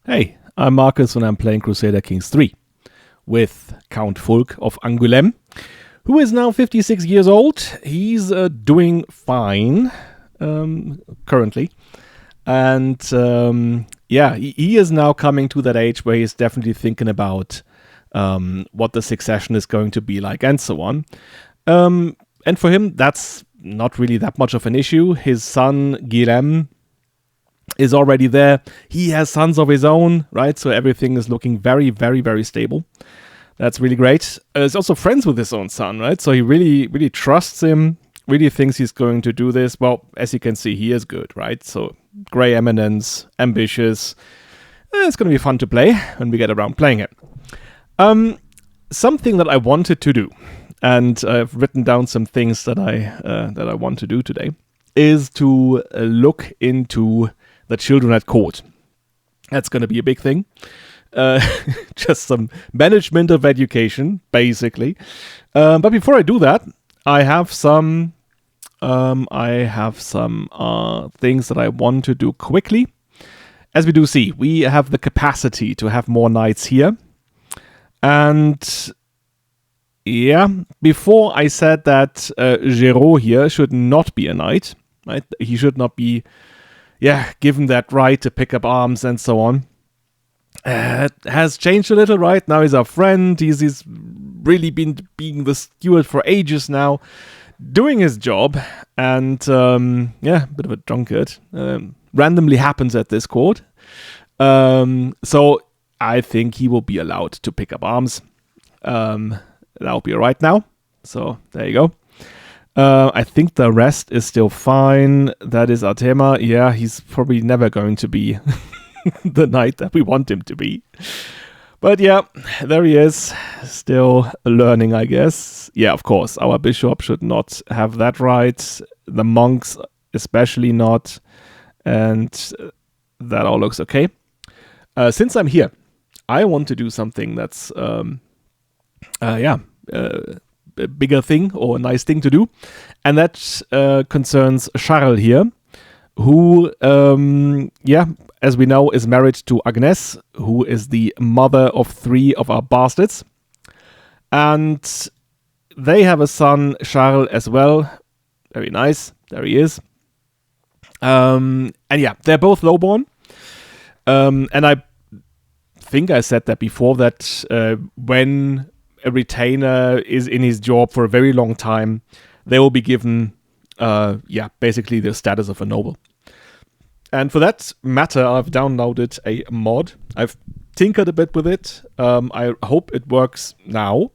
Hey, I'm Marcus and I'm playing Crusader Kings 3 with Count Fulk of Angoulême, who is now 56 years old. He's doing fine currently. And he is now coming to that age where he's definitely thinking about what the succession is going to be like and so on. And for him, that's not really that much of an issue. His son, Guilhem, is already there. He has sons of his own, right? So everything is looking very, very, very stable. That's really great. He's also friends with his own son, right? So he really, really trusts him, really thinks he's going to do this. Well, as you can see, he is good, right? So Grey Eminence, ambitious. It's going to be fun to play when we get around playing it. Something that I wanted to do, and I've written down some things that I want to do today, is to look into the children at court. That's going to be a big thing. Just some management of education, basically. But before I do that, I have some things that I want to do quickly. As we do see, we have the capacity to have more knights here. And yeah, before I said that Géraud here should not be a knight, right? He should not be given that right to pick up arms and so on. It has changed a little, right? Now he's our friend. He's really been being the steward for ages now, doing his job, and a bit of a drunkard. Randomly happens at this court. So I think he will be allowed to pick up arms. That'll be alright now. So there you go. I think the rest is still fine. That is Artema. Yeah, he's probably never going to be the knight that we want him to be. But yeah, there he is. Still learning, I guess. Yeah, of course, our bishop should not have that right. The monks especially not. And that all looks okay. Since I'm here, I want to do something that's a bigger thing or a nice thing to do, and that concerns Charles here, who as we know is married to Agnes, who is the mother of 3 of our bastards, and they have a son, Charles, as well. Very nice. There he is. And yeah, they're both lowborn, and I think I said that before, that when a retainer is in his job for a very long time, they will be given, basically the status of a noble. And for that matter, I've downloaded a mod. I've tinkered a bit with it. I hope it works now.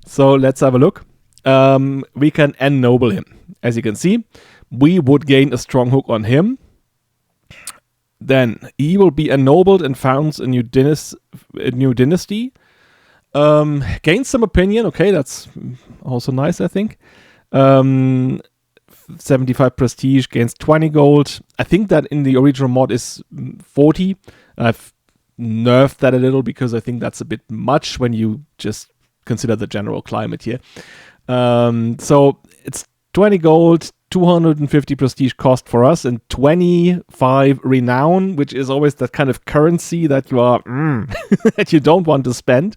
So let's have a look. We can ennoble him. As you can see, we would gain a strong hook on him. Then he will be ennobled and founds a new dynasty. Gains some opinion. Okay, that's also nice, I think. 75 prestige, gains 20 gold. I think that in the original mod is 40. I've nerfed that a little because I think that's a bit much when you just consider the general climate here. So it's 20 gold, 250 prestige cost for us, and 25 renown, which is always that kind of currency that you are that you don't want to spend.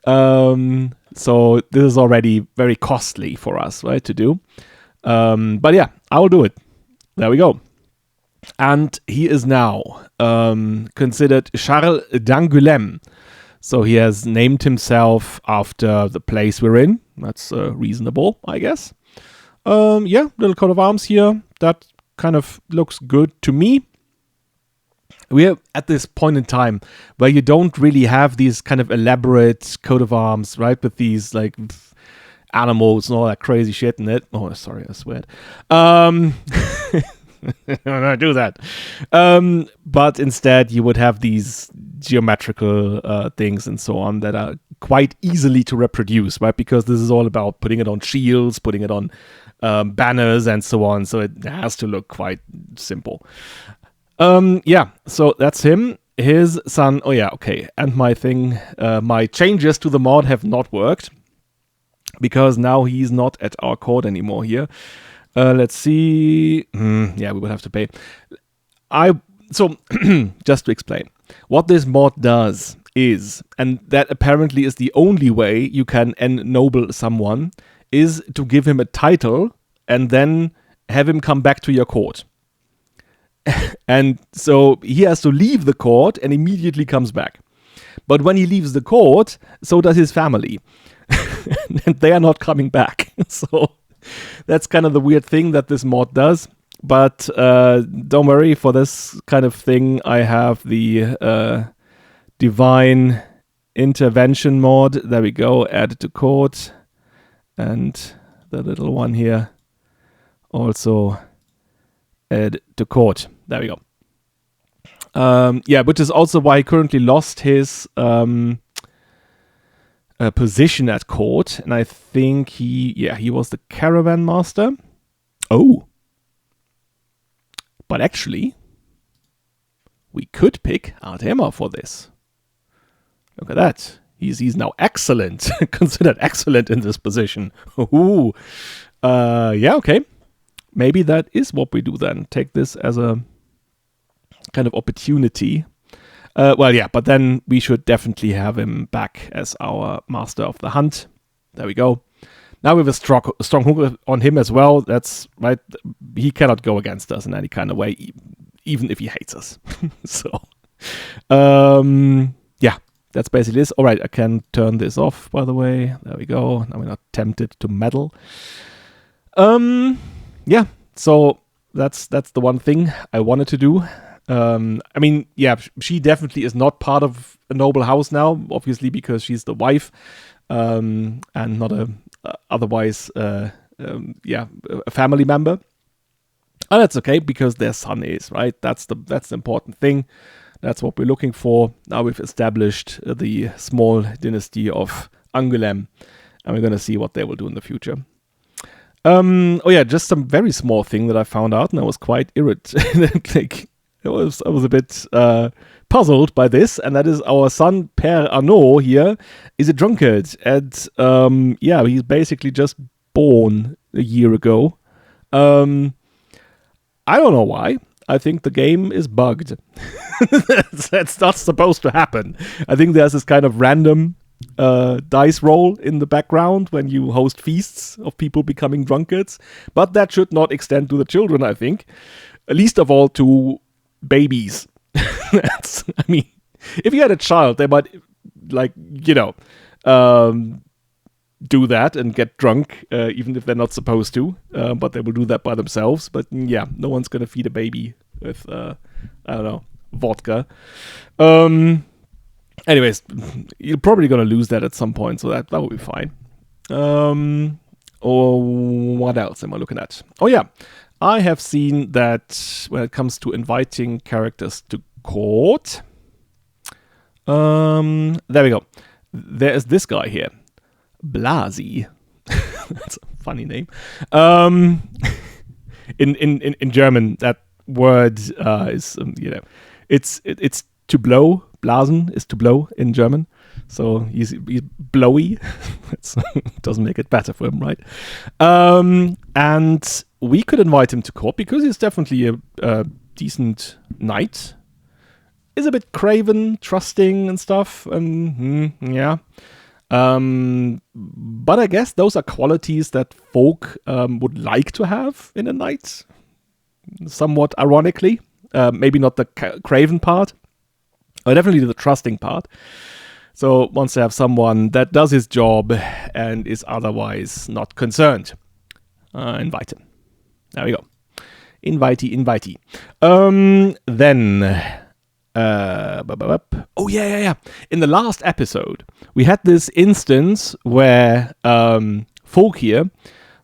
So this is already very costly for us, right, to do. But yeah, I'll do it. There we go. And he is now considered Charles d'Angoulême. So he has named himself after the place we're in. That's reasonable, I guess. Little coat of arms here. That kind of looks good to me. We're at this point in time where you don't really have these kind of elaborate coat of arms, right? With these like animals and all that crazy shit in it. Oh, sorry, I swear. No, do that. But instead, you would have these geometrical things and so on that are quite easily to reproduce, right? Because this is all about putting it on shields, putting it on banners and so on. So it has to look quite simple. So that's him. His son, and my changes to the mod have not worked, because now he's not at our court anymore here. Let's see. We will have to pay. I So, just to explain, what this mod does is, and that apparently is the only way you can ennoble someone, is to give him a title and then have him come back to your court. And so he has to leave the court and immediately comes back. But when he leaves the court, so does his family. And they are not coming back. So that's kind of the weird thing that this mod does. But don't worry, for this kind of thing, I have the Divine Intervention mod. There we go, added to court. And the little one here also add to court. There we go. Which is also why he currently lost his position at court, and I think he was the caravan master. Oh, but actually, we could pick Artema for this. Look at that. He's now excellent, considered excellent in this position. Ooh, okay. Maybe that is what we do then. Take this as a kind of opportunity. But then we should definitely have him back as our master of the hunt. There we go. Now we have a strong hook on him as well. That's right. He cannot go against us in any kind of way, even if he hates us. So, that's basically this. All right, I can turn this off, by the way. There we go. Now we're not tempted to meddle. So that's the one thing I wanted to do. She definitely is not part of a noble house now, obviously, because she's the wife, and not a family member. And that's okay, because their son is, right? That's the important thing. That's what we're looking for. Now we've established the small dynasty of Angoulême, and we're going to see what they will do in the future. Just some very small thing that I found out, and I was quite irritated. I was a bit puzzled by this, and that is our son Père Arnaud here is a drunkard, and he's basically just born a year ago. I don't know why. I think the game is bugged. That's not supposed to happen. I think there's this kind of random dice roll in the background when you host feasts of people becoming drunkards, but that should not extend to the children, I think. Least of all to babies. If you had a child, they might do that and get drunk, even if they're not supposed to, but they will do that by themselves. But no one's gonna feed a baby with vodka. Anyways, you're probably gonna lose that at some point, so that will be fine. Or what else am I looking at? Oh yeah, I have seen that when it comes to inviting characters to court, there we go. There is this guy here, Blasi. That's a funny name. In German, that word is it's to blow. Blasen is to blow in German, so he's blowy. Doesn't make it better for him, right? And we could invite him to court because he's definitely a decent knight. Is a bit craven, trusting and stuff, and but I guess those are qualities that folk would like to have in a knight. Somewhat ironically, maybe not the craven part, or definitely the trusting part. So wants to have someone that does his job and is otherwise not concerned. Invite him. There we go. Invitee. Then. Oh yeah. In the last episode, we had this instance where folk here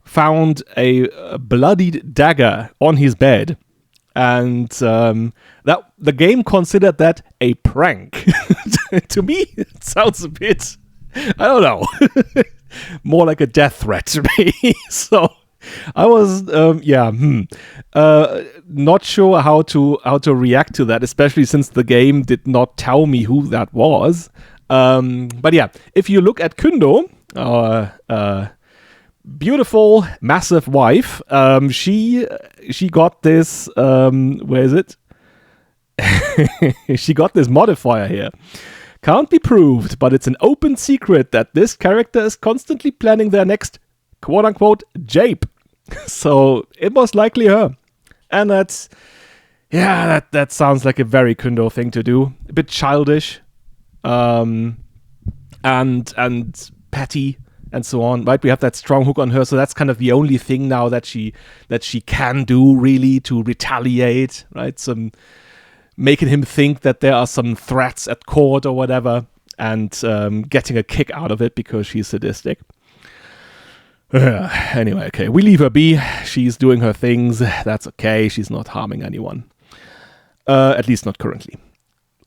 found a bloodied dagger on his bed, and that the game considered that a prank. To me, it sounds a bit, I don't know, more like a death threat to me. So I was not sure how to react to that, especially since the game did not tell me who that was. But yeah, if you look at Kundo, our beautiful, massive wife, she got this. Where is it? she got this modifier here. Can't be proved, but it's an open secret that this character is constantly planning their next quote-unquote jape. So it was likely her. And that sounds like a very Kundo thing to do. A bit childish. And petty and so on, right? We have that strong hook on her, so that's kind of the only thing now that she can do really to retaliate, right? Some making him think that there are some threats at court or whatever, and getting a kick out of it because she's sadistic. Anyway, okay, we leave her be. She's doing her things. That's okay. She's not harming anyone. At least not currently.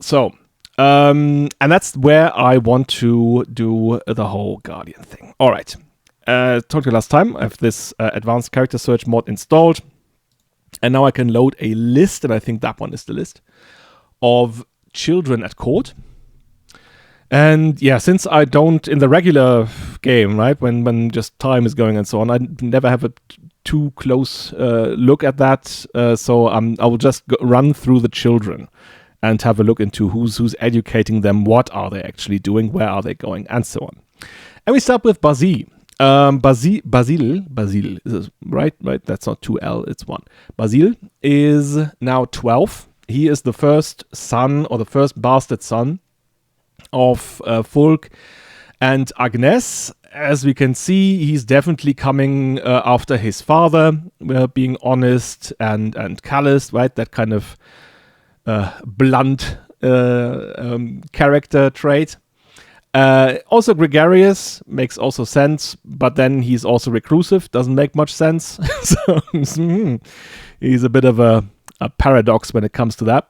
So, and that's where I want to do the whole Guardian thing. All right. Told you last time, I have this advanced character search mod installed. And now I can load a list, and I think that one is the list, of children at court. And yeah, since I don't, in the regular game, right, when just time is going and so on, I never have a too close look at that. So I will just run through the children and have a look into who's educating them, what are they actually doing, where are they going, and so on. And we start with Basile. Basile, is right, that's not 2L, it's 1. Basile is now 12. He is the first son, or the first bastard son, of Fulk and Agnes. As we can see, he's definitely coming after his father, being honest and callous, right? That kind of blunt character trait. Also gregarious, makes also sense, but then he's also reclusive, doesn't make much sense. So he's a bit of a paradox when it comes to that.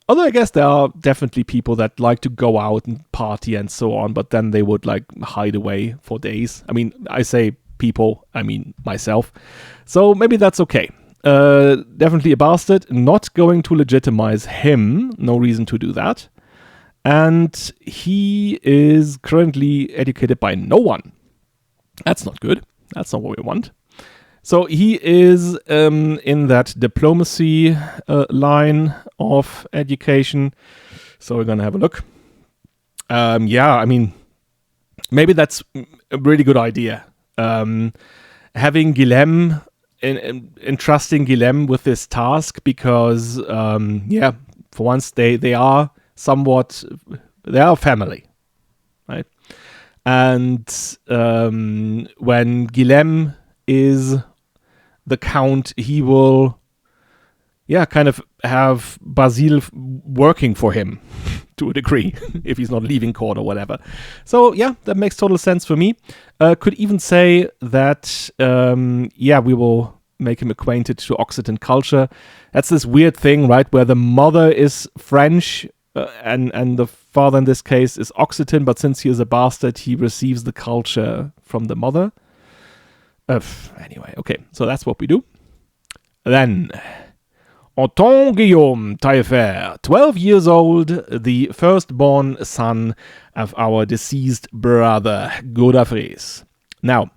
Although I guess there are definitely people that like to go out and party and so on, but then they would like hide away for days. I mean, I say people, I mean myself. So maybe that's okay. Definitely a bastard, not going to legitimize him. No reason to do that. And he is currently educated by no one. That's not good. That's not what we want. So he is in that diplomacy line of education. So we're going to have a look. Yeah, I mean, maybe that's a really good idea. Having Guilhem, entrusting Guilhem with this task because, yeah, for once they are somewhat, they are family, right? And when Guilhem is the count, he will, yeah, kind of have Basile working for him to a degree, if he's not leaving court or whatever. So, yeah, that makes total sense for me. Could even say that, yeah, we will make him acquainted to Occitan culture. That's this weird thing, right, where the mother is French and the father in this case is Occitan, but since he is a bastard, he receives the culture from the mother. Anyway, okay, so that's what we do. Then, Anton Guillaume Taillefer, 12 years old, the firstborn son of our deceased brother, Godefroy. Now,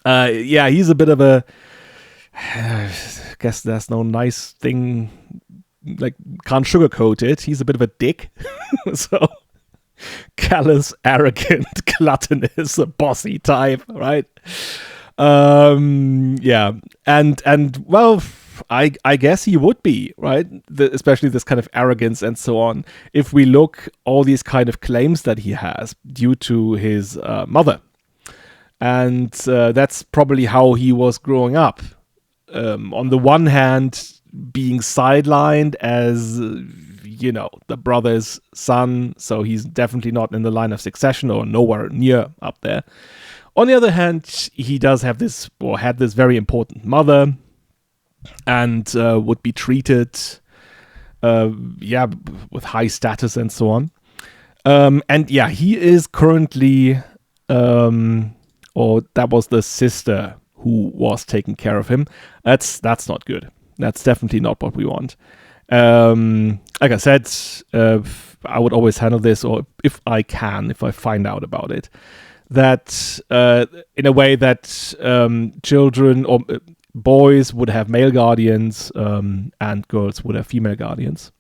yeah, he's a bit of a, I guess there's no nice thing, like, can't sugarcoat it. He's a bit of a dick. So, callous, arrogant, gluttonous, a bossy type, right? Yeah, and well, I guess he would be, right? Especially this kind of arrogance and so on. If we look all these kind of claims that he has due to his mother, and that's probably how he was growing up. On the one hand, being sidelined as, you know, the brother's son, so he's definitely not in the line of succession or nowhere near up there. On the other hand, he does have this, or had this very important mother, and would be treated, yeah, with high status and so on. And yeah, he is currently, or that was the sister who was taking care of him. That's not good. That's definitely not what we want. Like I said, I would always handle this, or if I find out about it, that in a way that children, or boys would have male guardians and girls would have female guardians.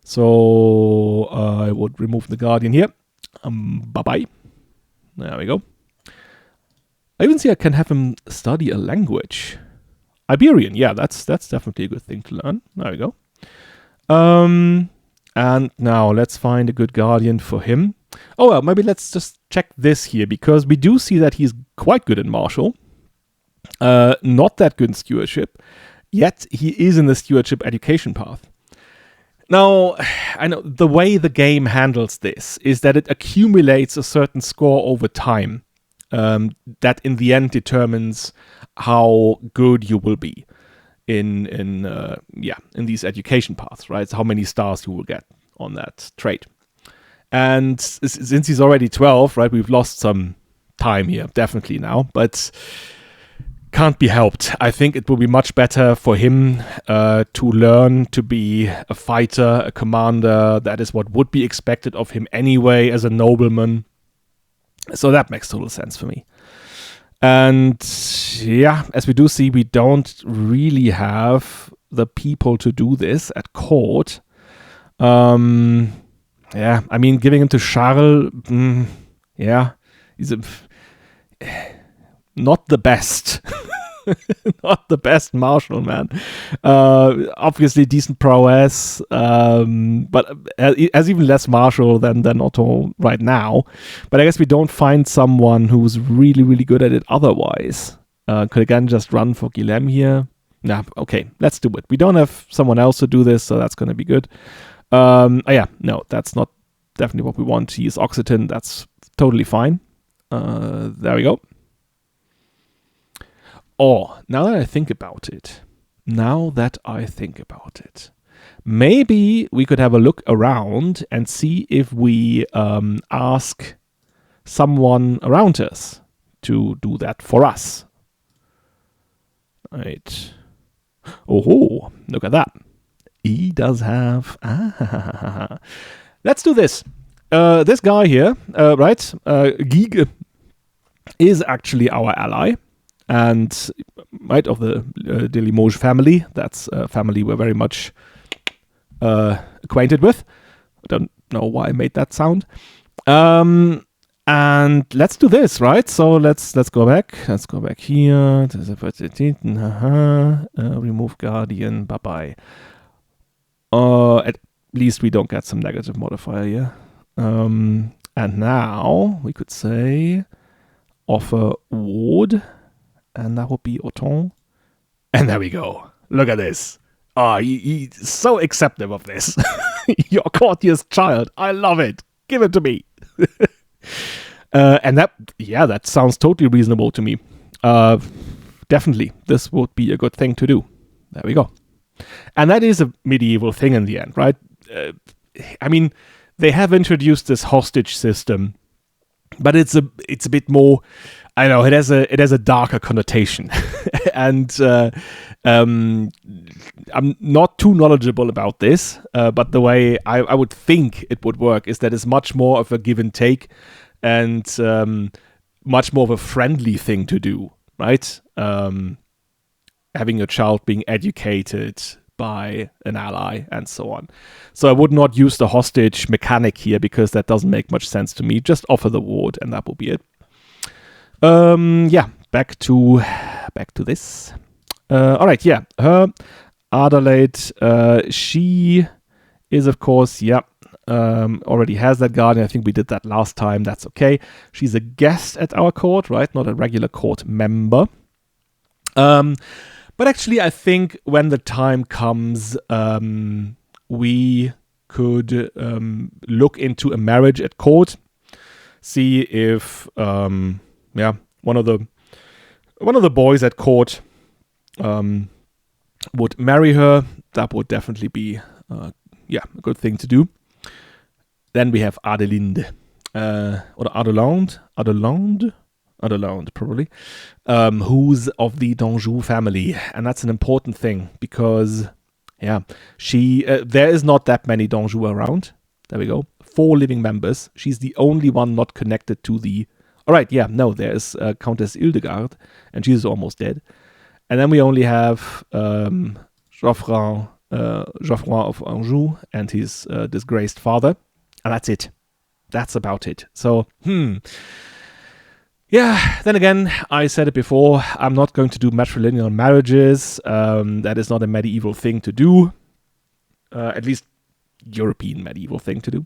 So I would remove the guardian here. Bye-bye. There we go. I even see I can have him study a language. Iberian, yeah, that's definitely a good thing to learn. There we go. And now let's find a good guardian for him. Oh, well, maybe let's just check this here, because we do see that he's quite good in martial. Not that good in stewardship, yet he is in the stewardship education path. Now, I know the way the game handles this is that it accumulates a certain score over time that in the end determines how good you will be in these education paths, right? So how many stars you will get on that trait. And since he's already 12, right, we've lost some time here, definitely now, but can't be helped. I think it will be much better for him to learn to be a fighter, a commander. That is what would be expected of him anyway as a nobleman. So that makes total sense for me. And yeah, as we do see, we don't really have the people to do this at court. Yeah, I mean, giving him to Charles, yeah, he's not the best. Not the best martial, man. Obviously decent prowess, but as even less martial than Otto right now. But I guess we don't find someone who's really, really good at it otherwise. Could again just run for Guilhem here. Nah, okay, let's do it. We don't have someone else to do this, so that's going to be good. Yeah, no, that's not definitely what we want. He is Aquitaine, that's totally fine. There we go. Oh, now that I think about it, maybe we could have a look around and see if we ask someone around us to do that for us. Right. Oh, look at that. He does have... Let's do this. This guy here, right, Guy, is actually our ally. And right, of the de Limoges family. That's a family we're very much acquainted with. I don't know why I made that sound. And let's do this, right? So let's go back. Let's go back here. Remove guardian. Bye-bye. At least we don't get some negative modifier here. And now we could say offer ward. And that would be Auton. And there we go. Look at this. Oh, he's so accepting of this. Your courtier's child. I love it. Give it to me. And that sounds totally reasonable to me. Definitely, this would be a good thing to do. There we go. And that is a medieval thing in the end, right? I mean, they have introduced this hostage system, but it's a bit more... I know it has a darker connotation, and I'm not too knowledgeable about this. But the way I would think it would work is that it's much more of a give and take, and much more of a friendly thing to do, right? Having your child being educated by an ally and so on. So I would not use the hostage mechanic here because that doesn't make much sense to me. Just offer the ward, and that will be it. Yeah, back to this. All right, yeah, her Adelaide, she is of course, already has that guardian. I think we did that last time. That's okay. She's a guest at our court, right? Not a regular court member. But actually, I think when the time comes, we could look into a marriage at court, see if one of the boys at court would marry her. That would definitely be a good thing to do. Then we have Adelinde, or Adelande probably, who's of the d'Anjou family, and that's an important thing because she there is not that many d'Anjou around. There we go, 4 living members. She's the only one not connected to the. All right, there's Countess Hildegard, and she's almost dead. And then we only have Geoffroy of Anjou and his disgraced father. And that's it. That's about it. So, yeah, then again, I said it before, I'm not going to do matrilineal marriages. That is not a medieval thing to do. At least European medieval thing to do.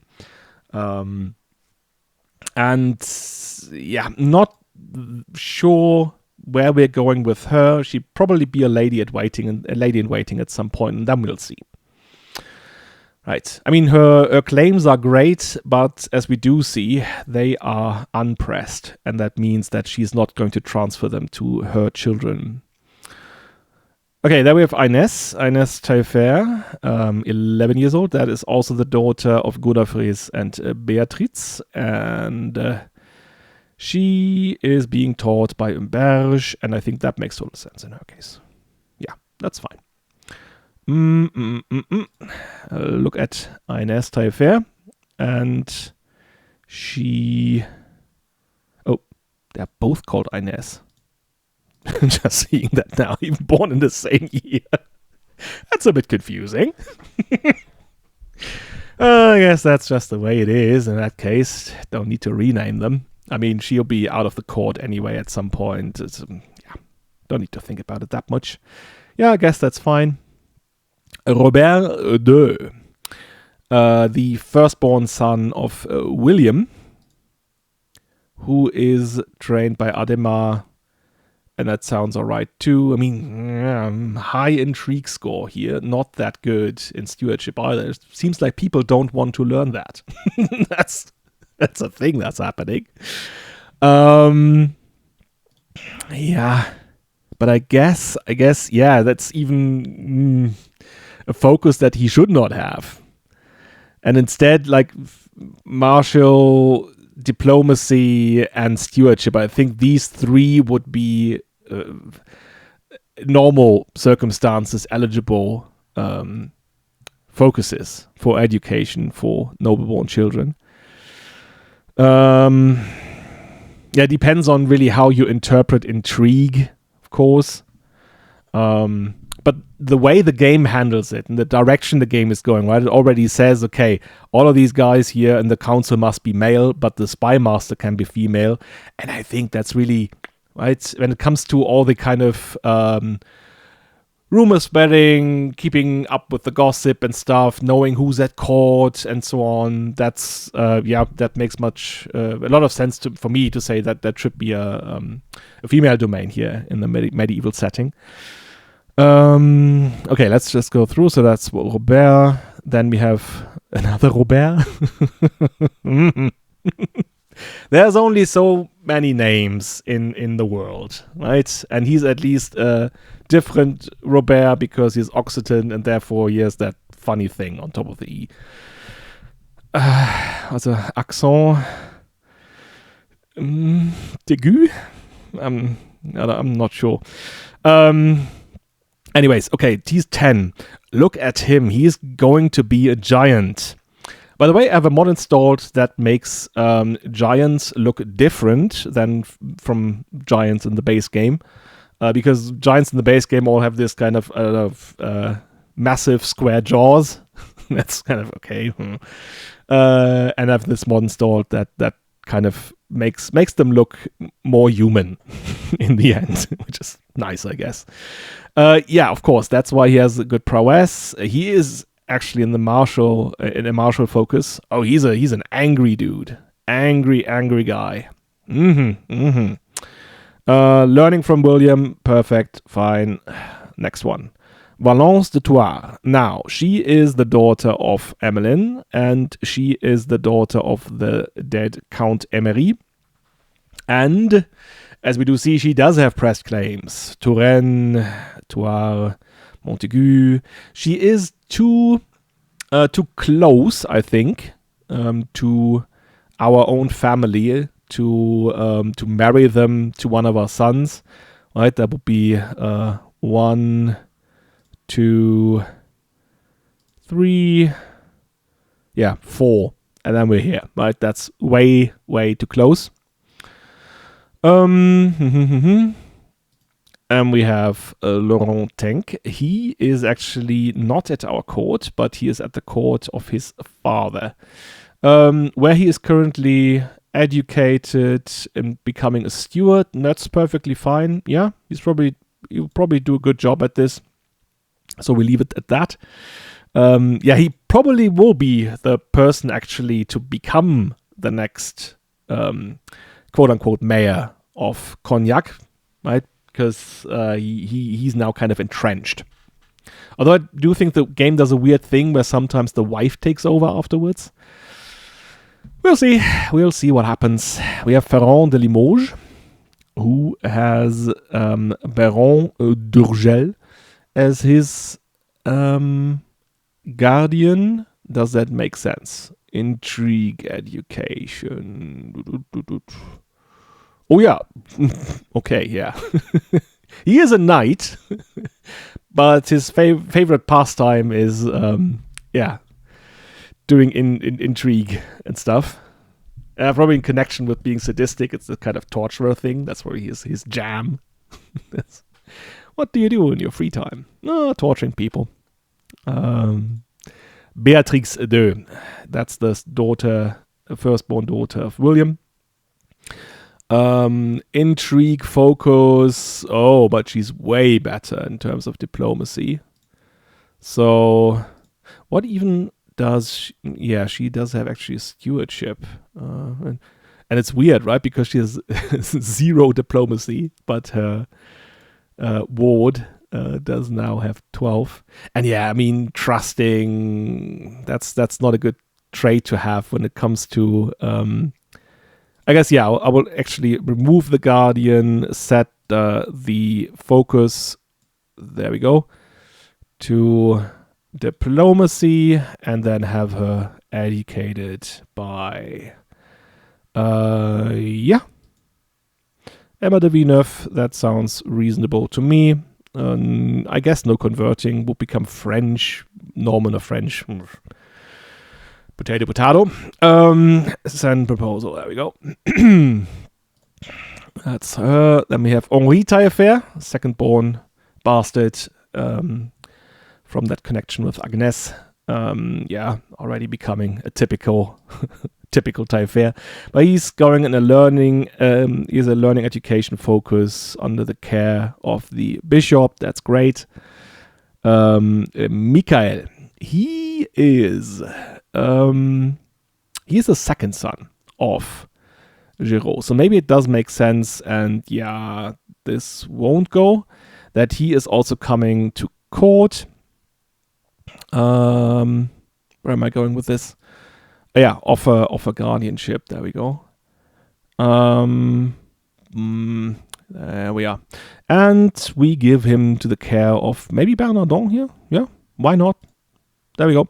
And yeah, not sure where we're going with her. She'd probably be a lady in waiting at some point, and then we'll see. Right. I mean, her claims are great, but as we do see, they are unpressed, and that means that she's not going to transfer them to her children. Okay, there we have Inès Taillefer, 11 years old. That is also the daughter of Godofredo and Beatrice, and she is being taught by Umberge, and I think that makes total sense in her case. Yeah, that's fine. Look at Inès Taillefer, and she... Oh, they're both called Inès. Just seeing that now, even born in the same year. That's a bit confusing. I guess that's just the way it is in that case. Don't need to rename them. I mean, she'll be out of the court anyway at some point. Yeah, don't need to think about it that much. Yeah, I guess that's fine. Robert II, the firstborn son of William, who is trained by Adhemar, and that sounds alright too. I mean, high intrigue score here, not that good in stewardship either. It seems like people don't want to learn that. That's a thing that's happening. Yeah, but I guess, yeah, that's even a focus that he should not have. And instead, like, martial, diplomacy, and stewardship, I think these three would be normal circumstances eligible focuses for education for noble-born children. Yeah, depends on really how you interpret intrigue, of course. But the way the game handles it and the direction the game is going, right? It already says, okay, all of these guys here in the council must be male, but the spy master can be female. And I think that's really, right? When it comes to all the kind of rumor spreading, keeping up with the gossip and stuff, knowing who's at court and so on, that's, that makes a lot of sense for me to say that that should be a female domain here in the medieval setting. Okay, let's just go through. So that's Robert. Then we have another Robert. There's only so many names in the world, right? And he's at least a different Robert because he's Occitan and therefore he has that funny thing on top of the E. Also accent aigu? I'm not sure. Anyways, okay, he's 10. Look at him. He's going to be a giant. By the way, I have a mod installed that makes giants look different than from giants in the base game. Because giants in the base game all have this kind of massive square jaws. That's kind of okay. And I have this mod installed that kind of makes them look more human in the end, which is nice, I guess. Yeah, of course, that's why he has a good prowess. He is actually in a martial focus. Oh, he's an angry dude, angry guy. Learning from William, perfect, fine. Next one, Valence de Thouars. Now, she is the daughter of Emmeline, and she is the daughter of the dead Count Emery. And as we do see, she does have pressed claims. Touraine, Thouars, Montaigu. She is too close, I think, to our own family to marry them to one of our sons. Right? That would be 1, 2, 3, 4, and then we're here. Right? That's way too close. And we have Laurent Tenck. He is actually not at our court, but he is at the court of his father, where he is currently educated in becoming a steward. And that's perfectly fine. Yeah, he'll probably do a good job at this. So we leave it at that. He probably will be the person actually to become the next quote-unquote mayor of Cognac, right? Because he's now kind of entrenched. Although I do think the game does a weird thing where sometimes the wife takes over afterwards. We'll see. We'll see what happens. We have Ferrand de Limoges, who has Baron d'Urgell as his guardian. Does that make sense? Intrigue, education. Oh, yeah. Okay, yeah. He is a knight, but his favorite pastime is, doing intrigue and stuff. Probably in connection with being sadistic. It's the kind of torturer thing. That's where his jam. What do you do in your free time? Torturing people. Beatrix II. That's the firstborn daughter of William. Intrigue, focus. Oh, but she's way better in terms of diplomacy. So, what even does she? Yeah, she does have actually a stewardship. And it's weird, right? Because she has 0 diplomacy, but her ward does now have 12. And yeah, I mean, trusting, that's not a good trait to have when it comes to... I guess, yeah, I will actually remove the guardian, set the focus, there we go, to diplomacy, and then have her educated by, Emma de Villeneuve. That sounds reasonable to me. I guess no converting, would become French, Norman of French. Potato. Send proposal. There we go. That's her. Then we have Henri Taillefer, second-born bastard from that connection with Agnes. Already becoming a typical Taillefer. But he's going in a learning education focus under the care of the bishop. That's great. Michael. He is the second son of Giraud. So maybe it does make sense, and yeah, this won't go, that he is also coming to court. Where am I going with this? Offer guardianship. There we go. There we are. And we give him to the care of maybe Bernardon here. Yeah, why not? There we go.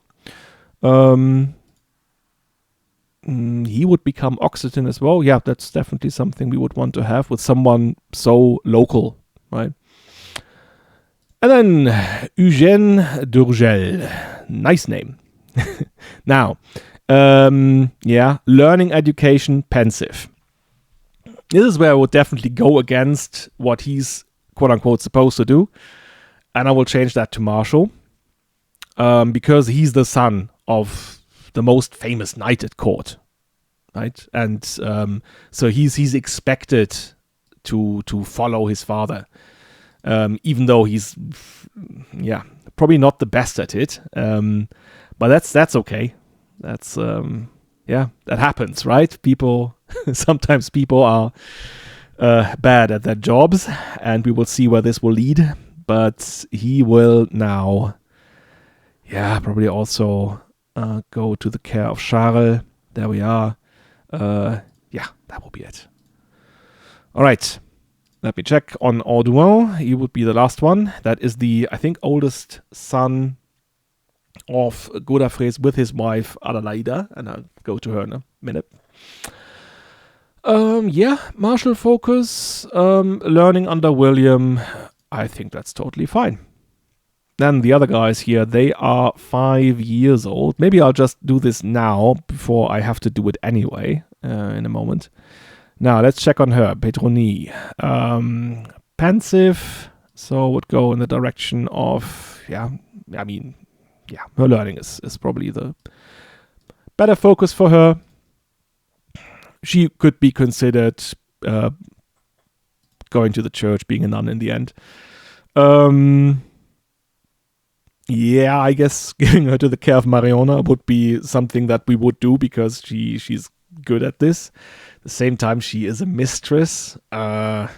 He would become Occitan as well. Yeah, that's definitely something we would want to have with someone so local, right? And then Eugène d'Urgell. Nice name. Now, learning education, pensive. This is where I would definitely go against what he's quote-unquote supposed to do. And I will change that to Marshal. Because he's the son of the most famous knight at court, right? And so he's expected to follow his father, even though he's probably not the best at it. But that's okay. That's that happens, right? Sometimes people are bad at their jobs, and we will see where this will lead. But he will now. Yeah, probably also go to the care of Charles. There we are. That will be it. All right. Let me check on Audouin. He would be the last one. That is the, I think, oldest son of Godefroy with his wife Adelaida. And I'll go to her in a minute. Martial focus. Learning under William. I think that's totally fine. Then the other guys here, they are 5 years old. Maybe I'll just do this now before I have to do it anyway in a moment. Now, let's check on her. Petroni. Pensive. So would go in the direction of, her learning is probably the better focus for her. She could be considered going to the church, being a nun in the end. I guess giving her to the care of Mariona would be something that we would do because she's good at this. At the same time, she is a mistress. But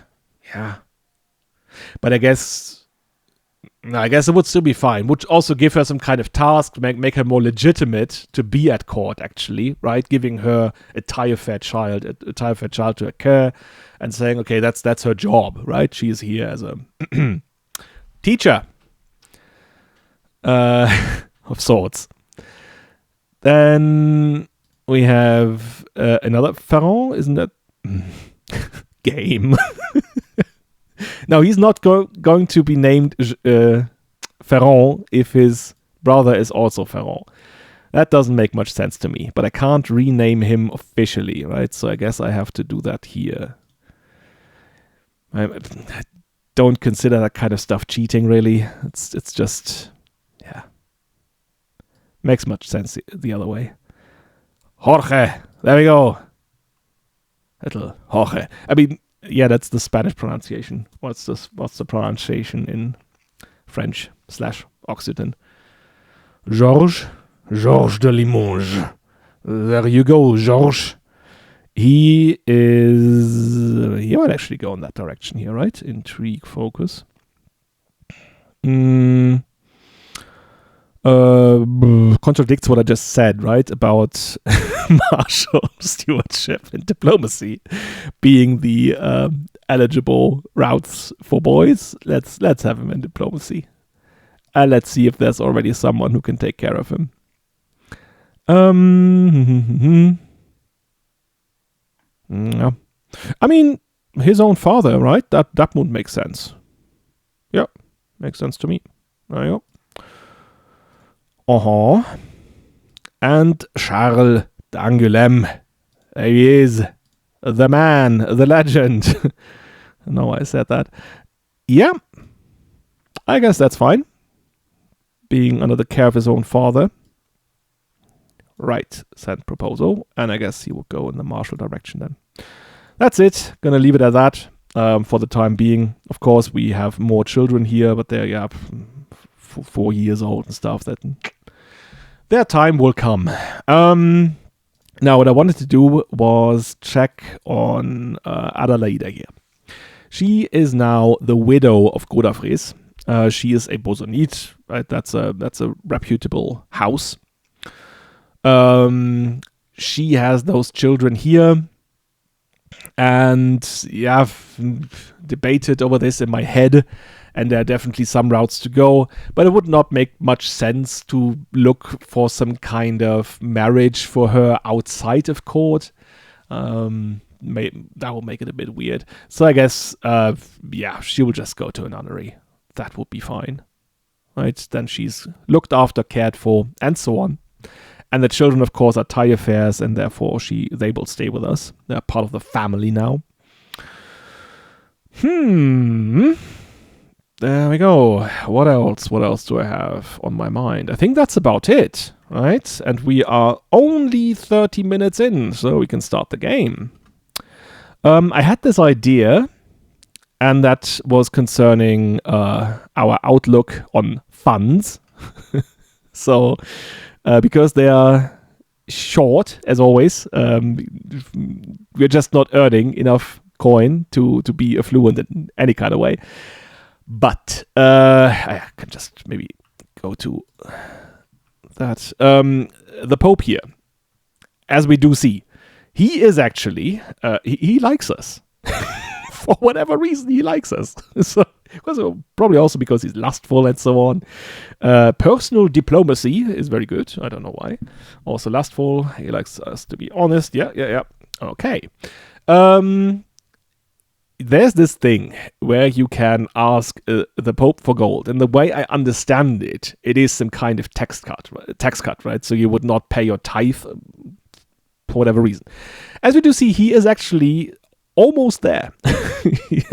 I guess it would still be fine. Would also give her some kind of task, make her more legitimate to be at court, actually, right? Giving her a Taillefer child to her care and saying, okay, that's her job, right? She is here as a teacher of sorts. Then we have another Ferrand, isn't that? Game. Now, he's not going to be named Ferrand if his brother is also Ferrand. That doesn't make much sense to me, but I can't rename him officially, right? So I guess I have to do that here. I don't consider that kind of stuff cheating, really. It's just, makes much sense the other way. Jorge, there we go. Little Jorge. I mean, that's the Spanish pronunciation. What's the pronunciation in French / Occitan? Georges de Limoges. There you go, Georges. He might actually go in that direction here, right? Intrigue, focus. Contradicts what I just said, right? About martial stewardship and diplomacy being the eligible routes for boys. Let's have him in diplomacy. And let's see if there's already someone who can take care of him. Yeah. I mean, his own father, right? That would make sense. Yeah, makes sense to me. There you go. And Charles d'Angoulême. There he is. The man, the legend. No, I said that. Yeah, I guess that's fine. Being under the care of his own father. Right, send proposal. And I guess he will go in the martial direction then. That's it. Gonna leave it at that for the time being. Of course, we have more children here, but they're 4 years old and stuff. That their time will come. Now, what I wanted to do was check on Adelaide here. She is now the widow of Godefroy. She is a Bosonide, right? That's a reputable house. She has those children here. And I've debated over this in my head, and there are definitely some routes to go, but it would not make much sense to look for some kind of marriage for her outside of court. That will make it a bit weird. So I guess, she will just go to a nunnery. That would be fine, right? Then she's looked after, cared for, and so on. And the children, of course, are Taillefers, and therefore they will stay with us. They're part of the family now. There we go. What else? What else do I have on my mind? I think that's about it, right? And we are only 30 minutes in, so we can start the game. I had this idea, and that was concerning our outlook on funds. So... because they are short, as always, we're just not earning enough coin to be affluent in any kind of way. But I can just maybe go to that. The Pope here, as we do see, he is actually, he likes us. For whatever reason, he likes us. So, probably also because he's lustful and so on. Personal diplomacy is very good. I don't know why. Also lustful. He likes us to be honest. Yeah. Okay. There's this thing where you can ask the Pope for gold. And the way I understand it, it is some kind of tax cut, right? So you would not pay your tithe for whatever reason. As we do see, he is actually almost there.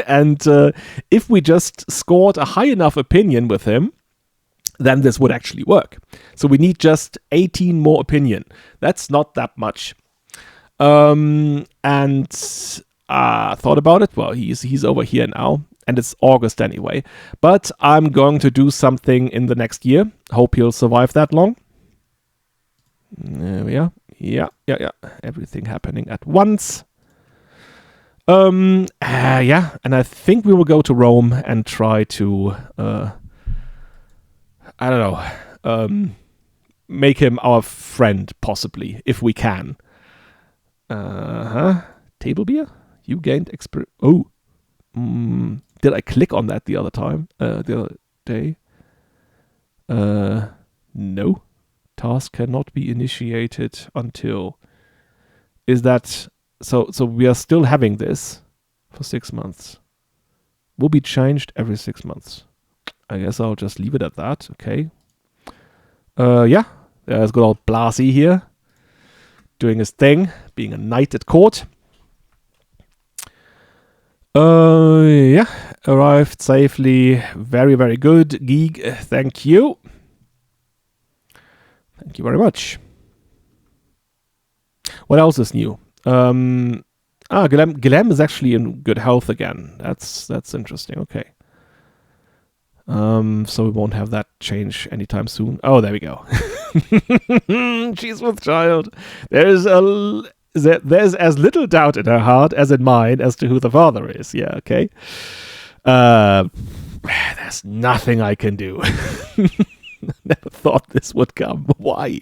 And if we just scored a high enough opinion with him, then this would actually work. So we need just 18 more opinion. That's not that much. And thought about it. Well, he's over here now, and it's August anyway. But I'm going to do something in the next year. Hope he'll survive that long. There we are. Yeah. Everything happening at once. And I think we will go to Rome and try to, make him our friend, possibly, if we can. Table beer? You gained experience. Oh. Did I click on that the other time? The other day? No. Task cannot be initiated until... Is that... So we are still having this for 6 months. Will be changed every 6 months. I guess I'll just leave it at that. Okay. There's good old Blasi here. Doing his thing. Being a knight at court. Arrived safely. Very, very good. Geek, thank you. Thank you very much. What else is new? Guillem is actually in good health again. That's interesting. Okay. So we won't have that change anytime soon. Oh, there we go. She's with child. There's as little doubt in her heart as in mine as to who the father is. Yeah, okay. There's nothing I can do. Never thought this would come. Why?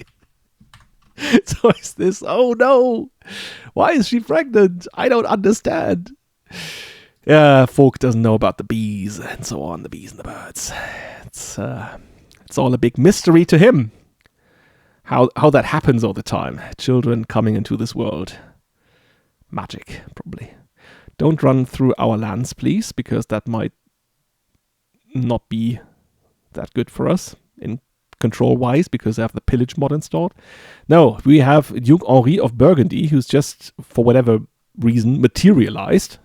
So is this, oh no, why is she pregnant? I don't understand. Yeah, folk doesn't know about the bees and so on, the bees and the birds. It's all a big mystery to him. How that happens all the time. Children coming into this world. Magic, probably. Don't run through our lands, please, because that might not be that good for us in control-wise, because I have the pillage mod installed. No, we have Duke Henri of Burgundy, who's just, for whatever reason, materialized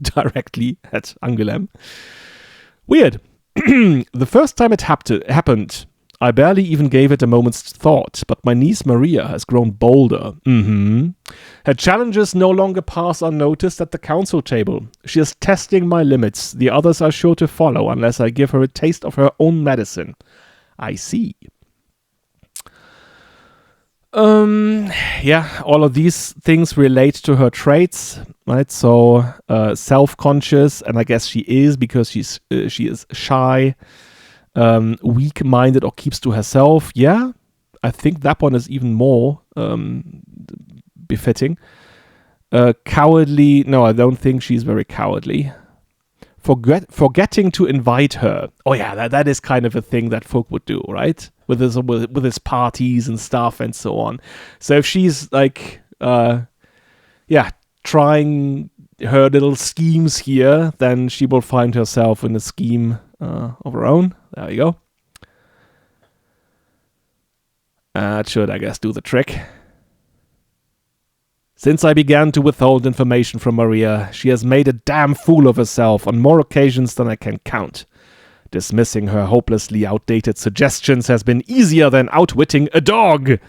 directly at Angoulême. Weird. The first time it happened, I barely even gave it a moment's thought, but my niece Maria has grown bolder. Her challenges no longer pass unnoticed at the council table. She is testing my limits. The others are sure to follow unless I give her a taste of her own medicine. I see. All of these things relate to her traits, right? So, self-conscious, and I guess she is because she is shy, weak-minded or keeps to herself. Yeah, I think that one is even more befitting. Cowardly. No, I don't think she's very cowardly. Forgetting to invite her. Oh yeah, that is kind of a thing that folk would do, right? With his parties and stuff and so on. So if she's like, trying her little schemes here, then she will find herself in a scheme of her own. There you go. That should, I guess, do the trick. Since I began to withhold information from Maria, she has made a damn fool of herself on more occasions than I can count. Dismissing her hopelessly outdated suggestions has been easier than outwitting a dog.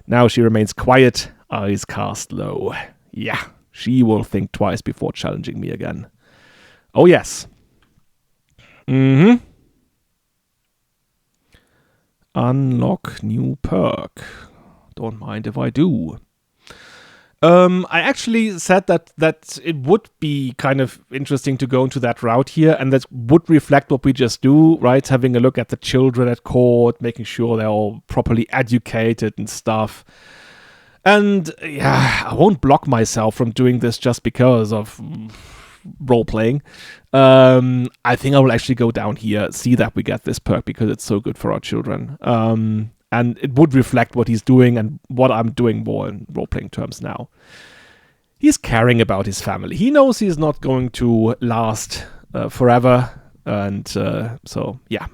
Now she remains quiet, eyes cast low. Yeah, she will think twice before challenging me again. Oh yes. Unlock new perk. Don't mind if I do. I actually said that it would be kind of interesting to go into that route here, and that would reflect what we just do, right? Having a look at the children at court, making sure they're all properly educated and stuff. And yeah, I won't block myself from doing this just because of role-playing. I think I will actually go down here, see that we get this perk because it's so good for our children. And it would reflect what he's doing and what I'm doing more in role-playing terms now. He's caring about his family. He knows he's not going to last forever. And so, yeah.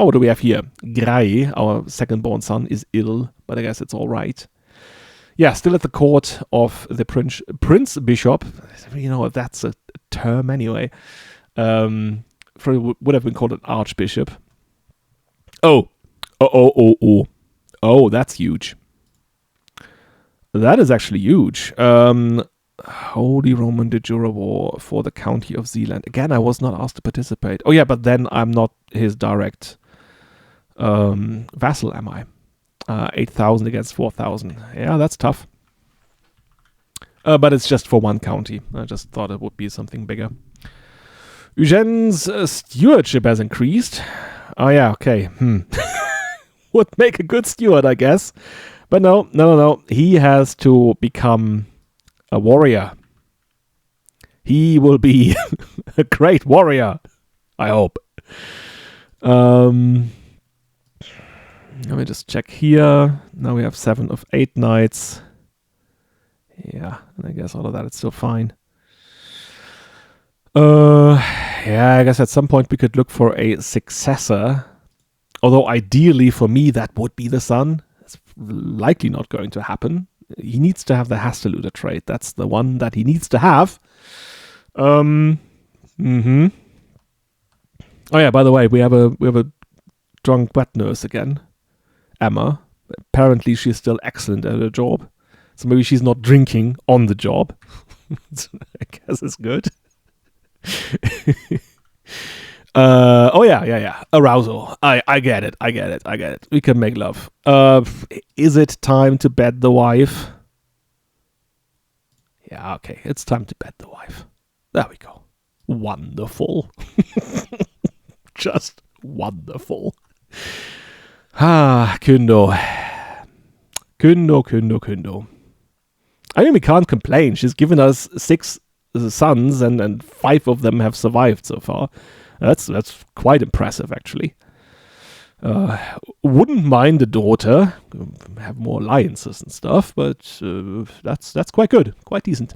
Oh, what do we have here? Gray, our second-born son, is ill, but I guess it's all right. Yeah, still at the court of the Prince Bishop. You know, that's a term anyway. Would have been called an archbishop. Oh, that's huge. That is actually huge. Holy Roman de jure war for the county of Zeeland. Again, I was not asked to participate. Oh yeah, but then I'm not his direct vassal, am I? 8,000 against 4,000. Yeah, that's tough. But it's just for one county. I just thought it would be something bigger. Eugene's stewardship has increased. Oh yeah, okay. Would make a good steward, I guess. But no. He has to become a warrior. He will be a great warrior, I hope. Let me just check here. Now we have 7 of 8 knights. Yeah, and I guess all of that is still fine. Yeah, I guess at some point we could look for a successor. Although ideally for me that would be the son. It's likely not going to happen. He needs to have the Hasteluder trait. That's the one that he needs to have. Oh yeah, by the way, we have a drunk wet nurse again. Emma. Apparently she's still excellent at her job. So maybe she's not drinking on the job. I guess it's good. Oh yeah. Arousal. I get it. We can make love. Is it time to bed the wife? Yeah, okay. It's time to bed the wife. There we go. Wonderful. Just wonderful. Kundo. I mean, we can't complain. She's given us 6 sons, and 5 of them have survived so far. That's quite impressive, actually. Wouldn't mind a daughter. Have more alliances and stuff, but that's quite good, quite decent.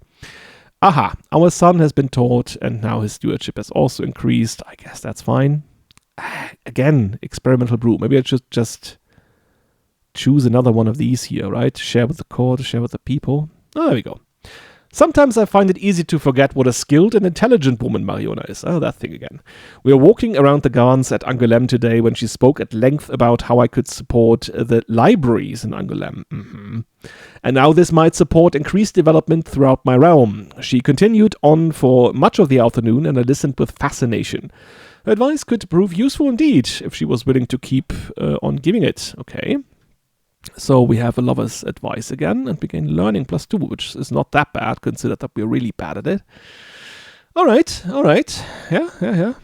Aha, our son has been taught, and now his stewardship has also increased. I guess that's fine. Again, experimental brew. Maybe I should just choose another one of these here, right? Share with the court, share with the people. Oh, there we go. Sometimes I find it easy to forget what a skilled and intelligent woman Mariona is. Oh, that thing again. We were walking around the gardens at Angoulême today when she spoke at length about how I could support the libraries in Angoulême. And how this might support increased development throughout my realm. She continued on for much of the afternoon, and I listened with fascination. Her advice could prove useful indeed, if she was willing to keep on giving it. Okay. So we have a lover's advice again, and we gain learning +2, which is not that bad, considered that we're really bad at it. All right. Yeah.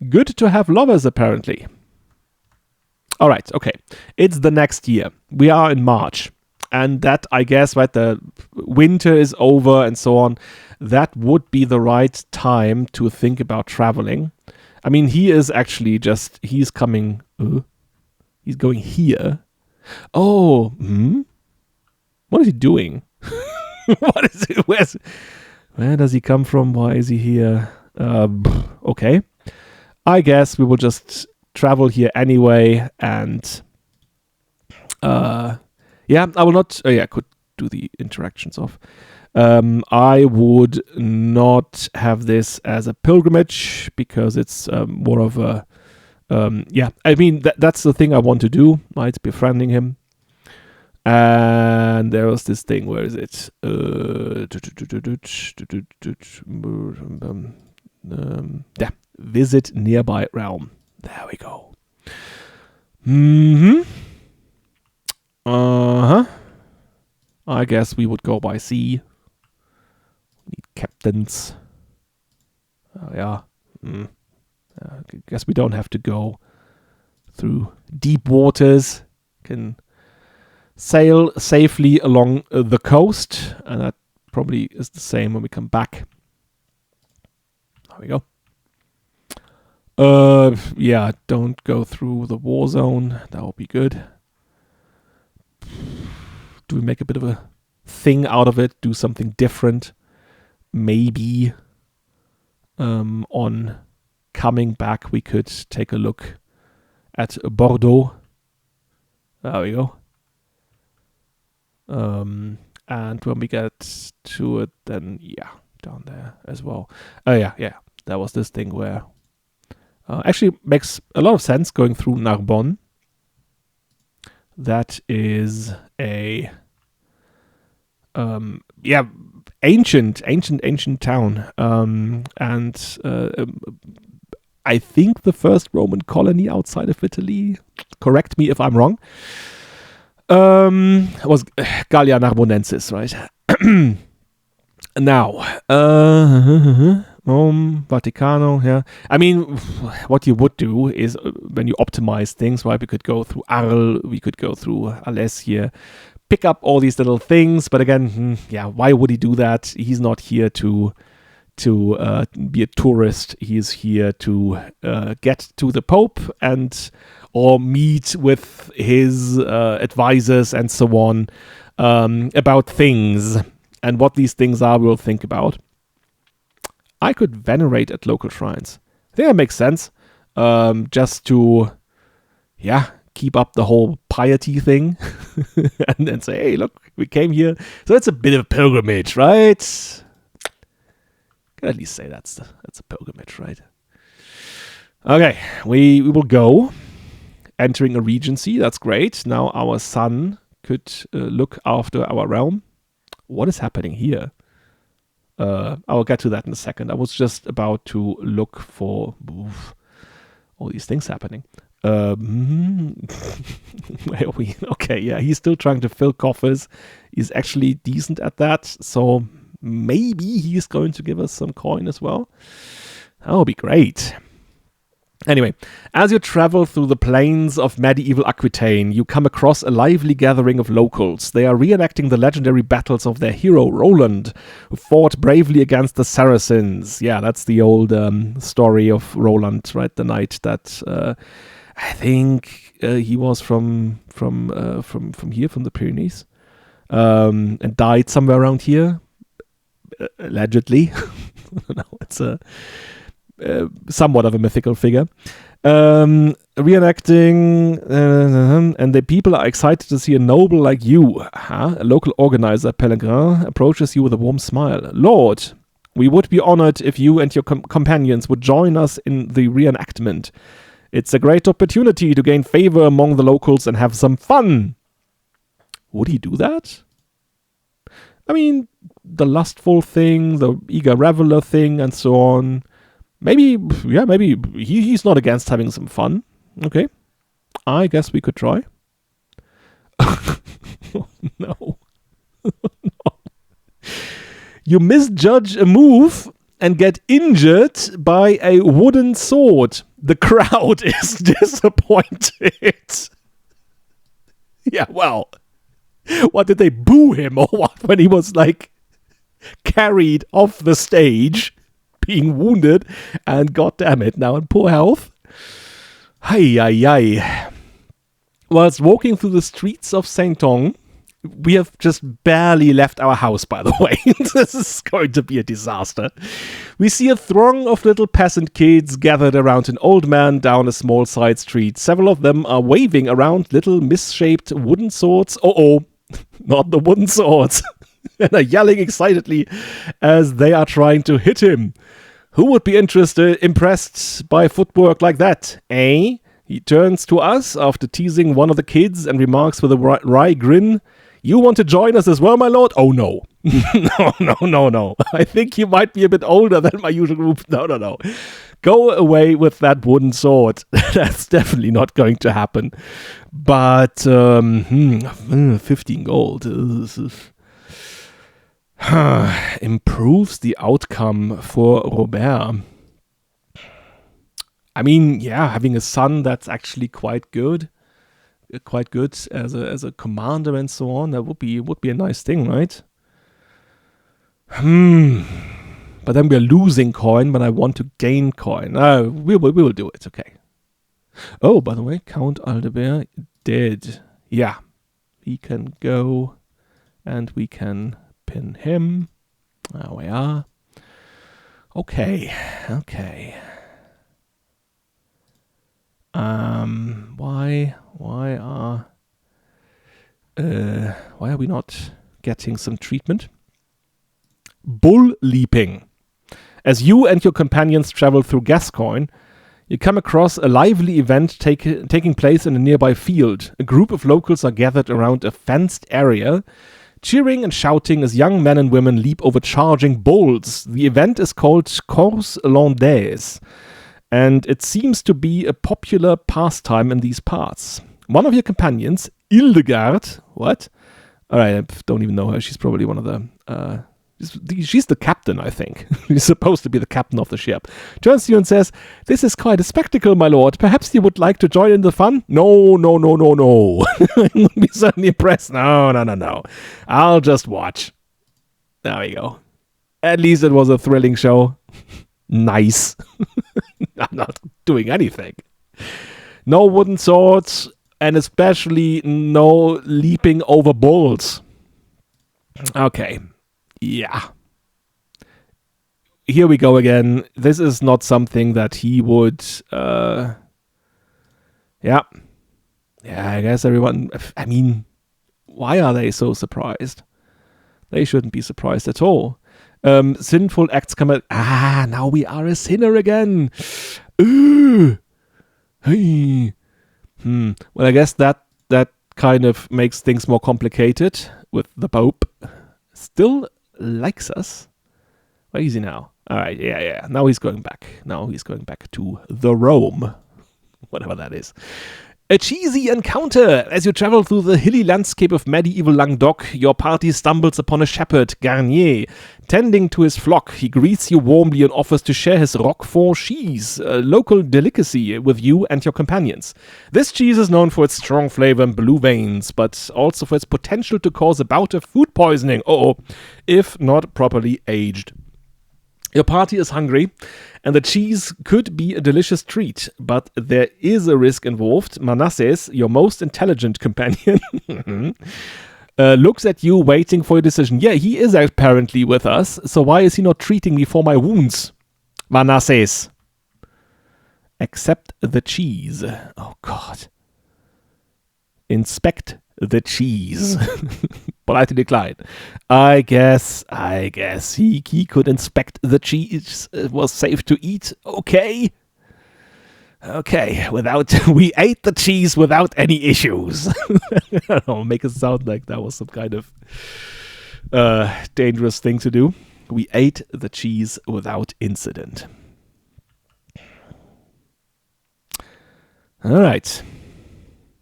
Good to have lovers, apparently. All right, okay. It's the next year. We are in March. And that, I guess, right, the winter is over and so on. That would be the right time to think about traveling. I mean, he is actually he's coming, he's going here. Oh, what is he doing? What is it? Where does he come from? Why is he here? Okay. I guess we will just travel here anyway, and I will not. Could do the interactions off. I would not have this as a pilgrimage because it's more of a. I mean, that's the thing I want to do, right? Befriending him. And there was this thing, where is it? Visit nearby realm. There we go. I guess we would go by sea. Need captains. I guess we don't have to go through deep waters. Can sail safely along the coast, and that probably is the same when we come back. There we go. Don't go through the war zone. That would be good. Do we make a bit of a thing out of it? Do something different? Maybe on coming back, we could take a look at Bordeaux. There we go. And when we get to it, then down there as well. Oh yeah, that was this thing where actually makes a lot of sense going through Narbonne. That is a ancient town, and I think the first Roman colony outside of Italy. Correct me if I'm wrong. It was Gallia Narbonensis, right? Now, Rome, Vaticano, yeah. I mean, what you would do is when you optimize things, right? We could go through Arles, we could go through Alessia, pick up all these little things. But again, why would he do that? He's not here to be a tourist. He's here to get to the Pope or meet with his advisors and so on about things. And what these things are, we'll think about. I could venerate at local shrines. I think that makes sense. Just to, keep up the whole piety thing. and then say, hey, look, we came here. So it's a bit of a pilgrimage, right? Can at least say that's a pilgrimage, right? Okay, we will go. Entering a regency, that's great. Now our son could look after our realm. What is happening here? I'll get to that in a second. I was just about to look for all these things happening. Where are we? Okay, yeah, he's still trying to fill coffers. He's actually decent at that, so maybe he's going to give us some coin as well. That would be great. Anyway, as you travel through the plains of medieval Aquitaine, you come across a lively gathering of locals. They are reenacting the legendary battles of their hero, Roland, who fought bravely against the Saracens. Yeah, that's the old story of Roland, right? The knight that I think he was from here, from the Pyrenees, and died somewhere around here, allegedly. No, it's a somewhat of a mythical figure. Reenacting, and the people are excited to see a noble like you. A local organizer, Pellegrin, approaches you with a warm smile. Lord, we would be honored if you and your companions would join us in the reenactment. It's a great opportunity to gain favor among the locals and have some fun. Would he do that? I mean, the lustful thing, the eager reveler thing, and so on. Maybe he's not against having some fun. Okay. I guess we could try. Oh, no. No. You misjudge a move and get injured by a wooden sword. The crowd is disappointed. Yeah, well. What, did they boo him or what when he was like carried off the stage? Being wounded, and goddammit, now in poor health. Hi. Whilst walking through the streets of Saint-Ouen, we have just barely left our house, by the way. This is going to be a disaster. We see a throng of little peasant kids gathered around an old man down a small side street. Several of them are waving around little misshaped wooden swords. Not the wooden swords. And are yelling excitedly as they are trying to hit him. Who would be impressed by footwork like that, eh? He turns to us after teasing one of the kids and remarks with a wry grin, "You want to join us as well, my lord?" Oh, no. No. I think you might be a bit older than my usual group. No. Go away with that wooden sword. That's definitely not going to happen. But 15 gold. Improves the outcome for Robert. I mean, having a son that's actually quite good as a commander and so on, that would be a nice thing, right? But then we're losing coin, but I want to gain coin. We will do it, okay. Oh, by the way, Count Aldebert dead. Yeah, he can go, and we can pin him. There we are. Okay. Why are we not getting some treatment? bull leaping. As you and your companions travel through Gascoigne, you come across a lively event taking place in a nearby field. A group of locals are gathered around a fenced area, cheering and shouting as young men and women leap over charging bulls. The event is called Course Landaise, and it seems to be a popular pastime in these parts. One of your companions, Hildegard, what? Alright, I don't even know her. She's probably one of the... she's the captain, I think. She's supposed to be the captain of the ship. Turns to you and says, "This is quite a spectacle, my lord. Perhaps you would like to join in the fun?" No. You'll be certainly impressed. No. I'll just watch. There we go. At least it was a thrilling show. Nice. I'm not doing anything. No wooden swords, and especially no leaping over bulls. Okay. Yeah. Here we go again. This is not something that he would... Yeah, I guess everyone... I mean, why are they so surprised? They shouldn't be surprised at all. Sinful acts come at... now we are a sinner again. Hey. Well, I guess that kind of makes things more complicated with the Pope. Still likes us. Where is he now? Alright, yeah. Now he's going back. Now he's going back to the Rome. Whatever that is. A cheesy encounter! As you travel through the hilly landscape of medieval Languedoc, your party stumbles upon a shepherd, Garnier. Tending to his flock, he greets you warmly and offers to share his Roquefort cheese, a local delicacy, with you and your companions. This cheese is known for its strong flavor and blue veins, but also for its potential to cause a bout of food poisoning, if not properly aged. Your party is hungry, and the cheese could be a delicious treat, but there is a risk involved. Manasses, your most intelligent companion, looks at you waiting for a decision. Yeah, he is apparently with us, so why is he not treating me for my wounds? Manasses. Accept the cheese. Oh, God. Inspect the cheese. Politely decline. I guess he could inspect the cheese. It was safe to eat. Okay, we ate the cheese without any issues. I don't know, make it sound like that was some kind of dangerous thing to do. We ate the cheese without incident. All right.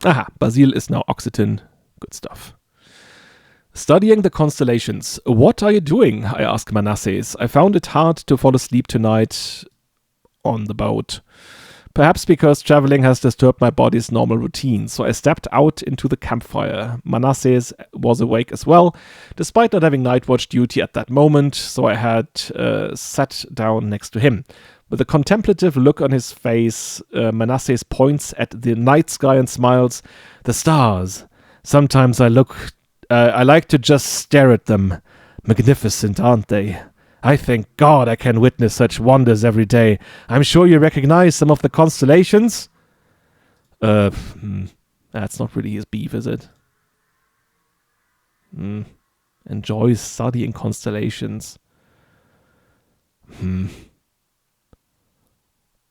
Aha, Basile is now Aquitaine. Good stuff. Studying the constellations. What are you doing? I ask Manasses. I found it hard to fall asleep tonight on the boat. Perhaps because traveling has disturbed my body's normal routine, so I stepped out into the campfire. Manasses was awake as well, despite not having night watch duty at that moment, so I had sat down next to him. With a contemplative look on his face, Manasses points at the night sky and smiles. The stars. Sometimes I like to just stare at them. Magnificent, aren't they? I thank God I can witness such wonders every day. I'm sure you recognize some of the constellations? That's not really his beef, is it? Enjoys studying constellations.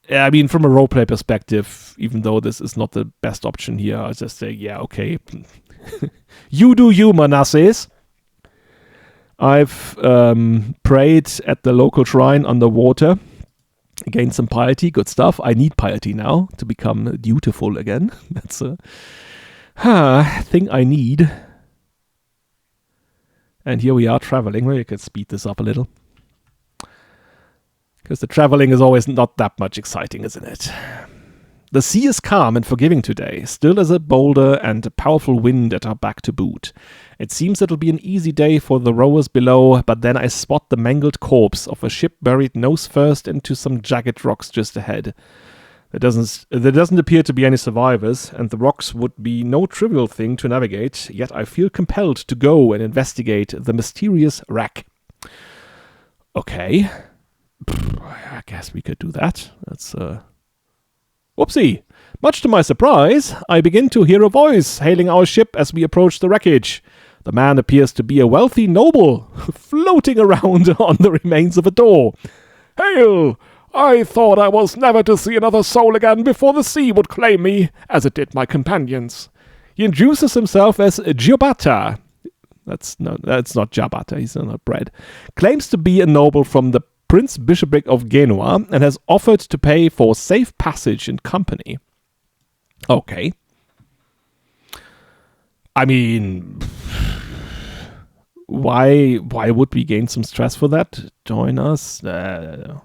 Yeah, I mean, from a roleplay perspective, even though this is not the best option here, I'll just say, yeah, okay. You do you, Manasses. I've prayed at the local shrine underwater. Gained some piety, good stuff. I need piety now to become dutiful again. That's a thing I need. And here we are traveling. Maybe I could speed this up a little. Because the traveling is always not that much exciting, isn't it? The sea is calm and forgiving today, still as a boulder and a powerful wind at our back to boot. It seems it'll be an easy day for the rowers below, but then I spot the mangled corpse of a ship buried nose first into some jagged rocks just ahead. There doesn't appear to be any survivors, and the rocks would be no trivial thing to navigate, yet I feel compelled to go and investigate the mysterious wreck. Okay. I guess we could do that. That's, Whoopsie! Much to my surprise, I begin to hear a voice hailing our ship as we approach the wreckage. The man appears to be a wealthy noble, floating around on the remains of a door. Hail! I thought I was never to see another soul again before the sea would claim me, as it did my companions. He introduces himself as Giobata. That's not Giabata, he's not bread. Claims to be a noble from the Prince Bishopric of Genoa and has offered to pay for safe passage and company. Okay. I mean, why would we gain some stress for that? Join us. Yeah,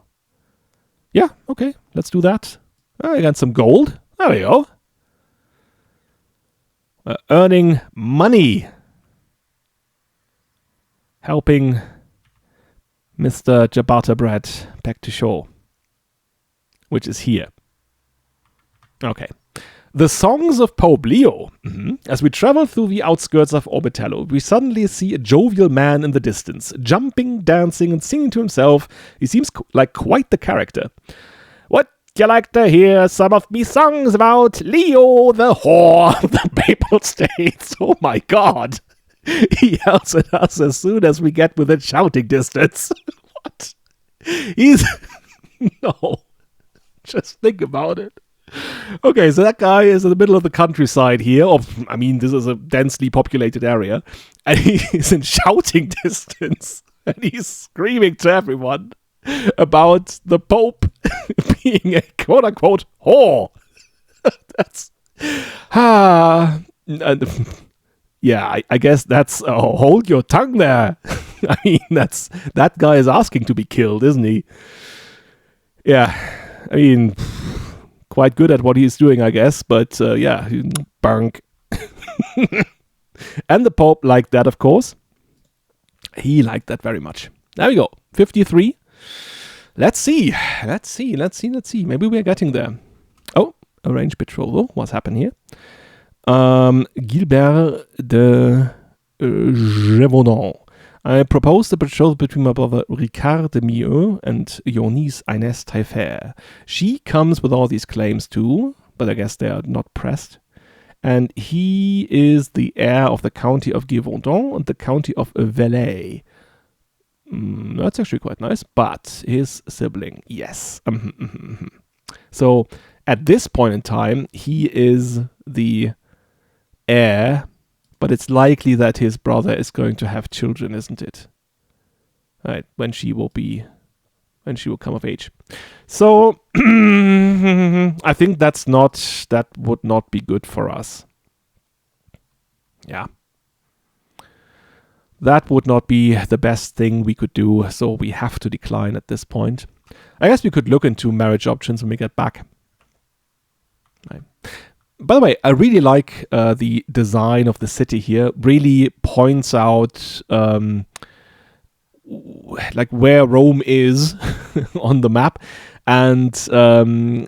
okay, let's do that. I got some gold. There we go. Earning money. Helping Mr. Giabata Bread back to shore. Which is here. Okay. The Songs of Pope Leo. As we travel through the outskirts of Orbetello, we suddenly see a jovial man in the distance, jumping, dancing, and singing to himself. He seems like quite the character. Would you like to hear some of me songs about Leo, the whore of the Papal States? Oh my god! He yells at us as soon as we get within shouting distance. What? He's... No. Just think about it. Okay, so that guy is in the middle of the countryside here. This is a densely populated area. And he's in shouting distance. And he's screaming to everyone about the Pope being a quote-unquote whore. That's... Yeah, I guess that's... hold your tongue there. I mean, that guy is asking to be killed, isn't he? Yeah, I mean... Quite good at what he's doing, I guess, but yeah, bunk. And the Pope liked that, of course. He liked that very much. There we go, 53. Let's see. Maybe we're getting there. Oh, arrange betrothal. What's happened here? Gilbert de Gévaudan. I proposed the betrothal between my brother Ricard de Mieux and your niece Inès Taillefer. She comes with all these claims too, but I guess they are not pressed. And he is the heir of the county of Gévaudan and the county of Valais. That's actually quite nice, but his sibling, yes. So at this point in time, he is the heir. But it's likely that his brother is going to have children, isn't it? Right, when she will come of age. So I think that would not be good for us. Yeah. That would not be the best thing we could do, so we have to decline at this point. I guess we could look into marriage options when we get back. Right. By the way, I really like the design of the city here. Really points out like where Rome is on the map. And so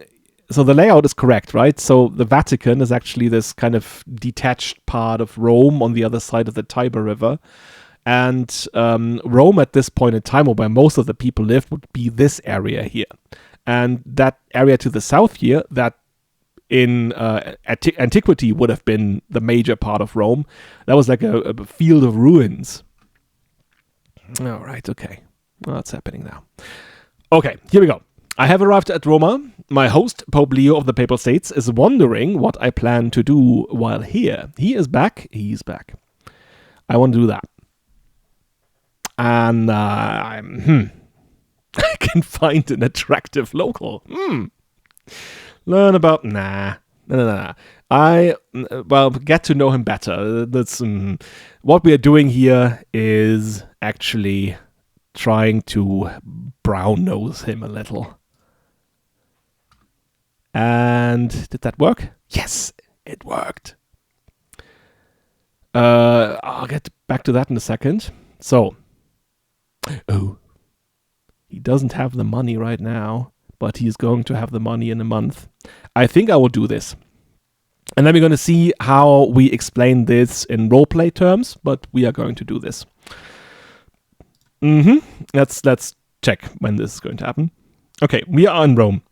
the layout is correct, right? So the Vatican is actually this kind of detached part of Rome on the other side of the Tiber River. And Rome at this point in time, or where most of the people lived, would be this area here. And that area to the south here, that in antiquity would have been the major part of Rome. That was like a field of ruins. All right, okay. What's happening now? Okay, here we go. I have arrived at Roma. My host, Pope Leo of the Papal States, is wondering what I plan to do while here. He is back. He's back. I want to do that. And I can find an attractive local. Learn about... No. Get to know him better. That's what we are doing here is actually trying to brown nose him a little. And did that work? Yes, it worked. I'll get back to that in a second. So, he doesn't have the money right now, but he's going to have the money in a month. I think I will do this. And then we're going to see how we explain this in roleplay terms, but we are going to do this. Let's check when this is going to happen. Okay, we are in Rome.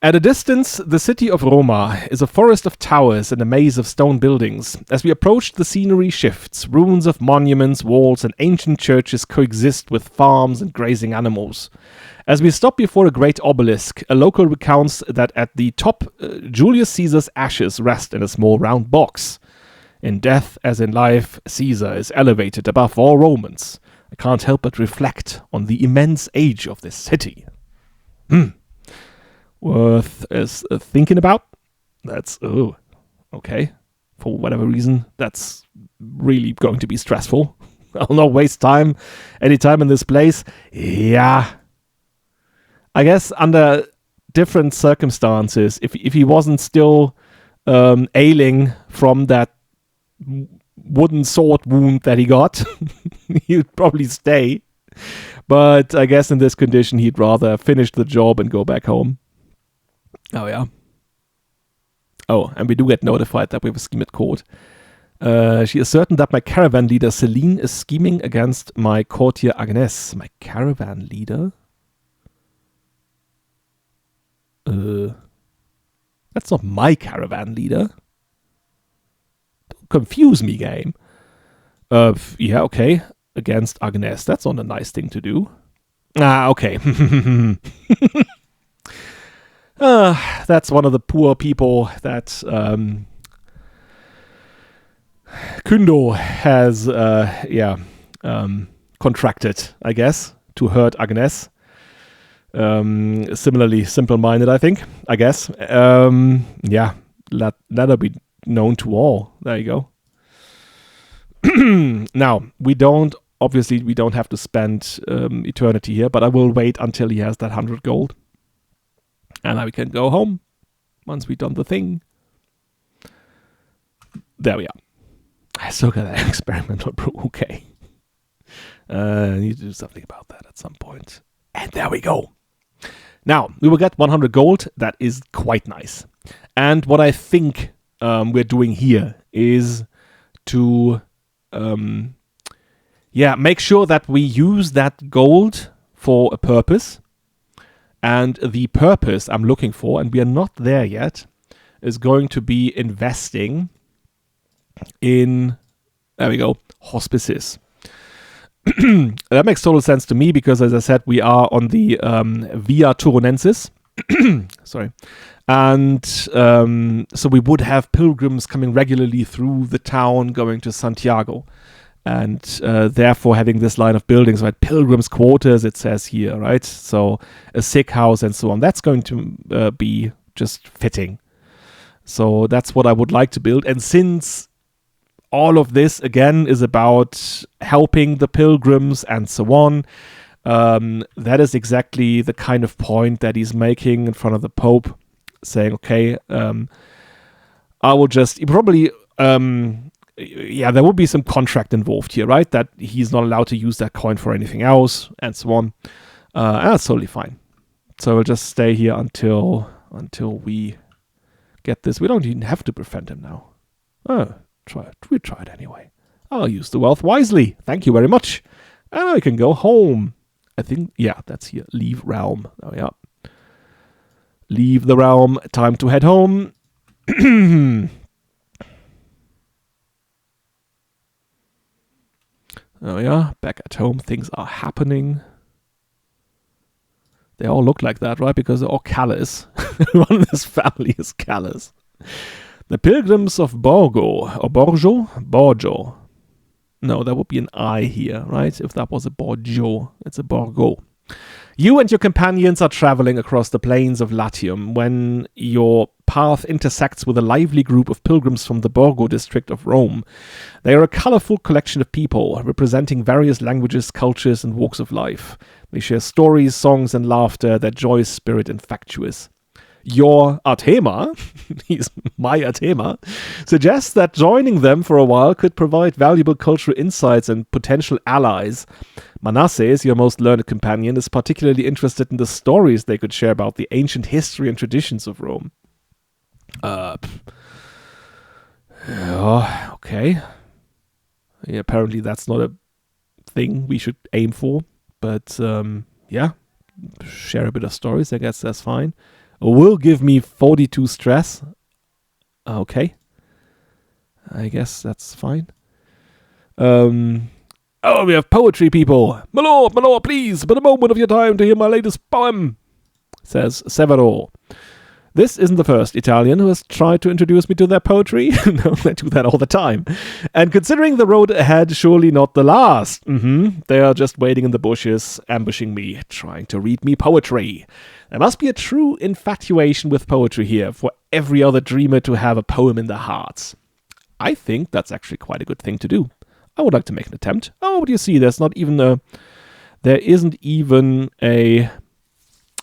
At a distance, the city of Roma is a forest of towers and a maze of stone buildings. As we approach, the scenery shifts. Ruins of monuments, walls, and ancient churches coexist with farms and grazing animals. As we stop before a great obelisk, a local recounts that at the top, Julius Caesar's ashes rest in a small round box. In death, as in life, Caesar is elevated above all Romans. I can't help but reflect on the immense age of this city. Worth thinking about. That's, okay. For whatever reason, that's really going to be stressful. I'll not waste any time in this place. Yeah. I guess under different circumstances, if he wasn't still ailing from that wooden sword wound that he got, he'd probably stay. But I guess in this condition, he'd rather finish the job and go back home. Oh, yeah. Oh, and we do get notified that we have a scheme at court. She is certain that my caravan leader, Celine, is scheming against my courtier, Agnes. My caravan leader? That's not my caravan leader. Don't confuse me, game. Yeah, okay. Against Agnes. That's not a nice thing to do. Ah, okay. That's one of the poor people that Kündo has, contracted, I guess, to hurt Agnes. Similarly simple-minded, I think, I guess. Let her be known to all. There you go. Now, we don't have to spend eternity here, but I will wait until he has that 100 gold. And now we can go home once we've done the thing. There we are. I still got that experimental brew. Okay. I need to do something about that at some point. And there we go. Now, we will get 100 gold. That is quite nice. And what I think we're doing here is to make sure that we use that gold for a purpose. And the purpose I'm looking for, and we are not there yet, is going to be investing in, there we go, hospices. That makes total sense to me because, as I said, we are on the Via Turonensis. Sorry. And so we would have pilgrims coming regularly through the town going to Santiago. And therefore having this line of buildings, right? Pilgrims' quarters, it says here, right? So a sick house and so on. That's going to be just fitting. So that's what I would like to build. And since all of this, again, is about helping the pilgrims and so on, that is exactly the kind of point that he's making in front of the Pope, saying, okay, I will just probably... there will be some contract involved here, right? That he's not allowed to use that coin for anything else, and so on. That's totally fine. So we'll just stay here until we get this. We don't even have to befriend him now. Oh, we try it anyway. I'll use the wealth wisely. Thank you very much. And I can go home. I think, that's here. Leave realm. Oh, yeah. Leave the realm. Time to head home. Oh yeah, back at home, things are happening. They all look like that, right? Because they're all callous. One of this family is callous. The Pilgrims of Borgo, or Borgo. No, there would be an I here, right? If that was a Borgo, it's a Borgo. You and your companions are traveling across the plains of Latium when your path intersects with a lively group of pilgrims from the Borgo district of Rome. They are a colorful collection of people representing various languages, cultures, and walks of life. They share stories, songs, and laughter, their joyous spirit infectious. Your Artema, he's my Artema, suggests that joining them for a while could provide valuable cultural insights and potential allies. Manasses, your most learned companion, is particularly interested in the stories they could share about the ancient history and traditions of Rome. Okay. Yeah, apparently that's not a thing we should aim for, but share a bit of stories, I guess that's fine. will give me 42 stress. Okay. I guess that's fine. Oh, we have poetry, people. My lord, please, but a moment of your time to hear my latest poem, says Severo. This isn't the first Italian who has tried to introduce me to their poetry. No, they do that all the time. And considering the road ahead, surely not the last. They are just waiting in the bushes, ambushing me, trying to read me poetry. There must be a true infatuation with poetry here for every other dreamer to have a poem in their hearts. I think that's actually quite a good thing to do. I would like to make an attempt. Oh, but you see, there isn't even a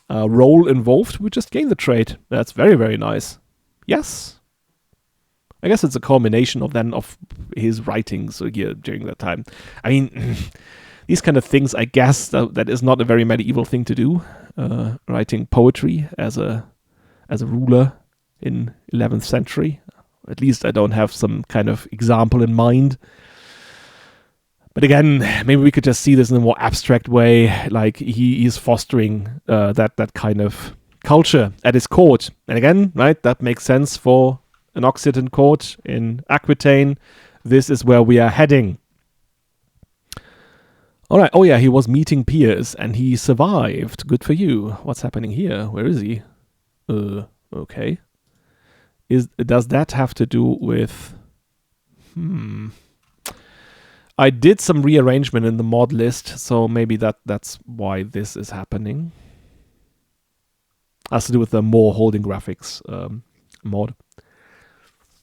role involved. We just gain the trait. That's very, very nice. Yes. I guess it's a culmination of his writings here during that time. I mean, these kind of things, I guess, that is not a very medieval thing to do. Writing poetry as a ruler in 11th century. At least I don't have some kind of example in mind. But again, maybe we could just see this in a more abstract way, like he is fostering that kind of culture at his court. And again, right, that makes sense for an Occitan court in Aquitaine. This is where we are heading. All right. Oh yeah, he was meeting peers and he survived. Good for you. What's happening here? Where is he? Okay. Does that have to do with... I did some rearrangement in the mod list, so maybe that's why this is happening. Has to do with the more holding graphics mod.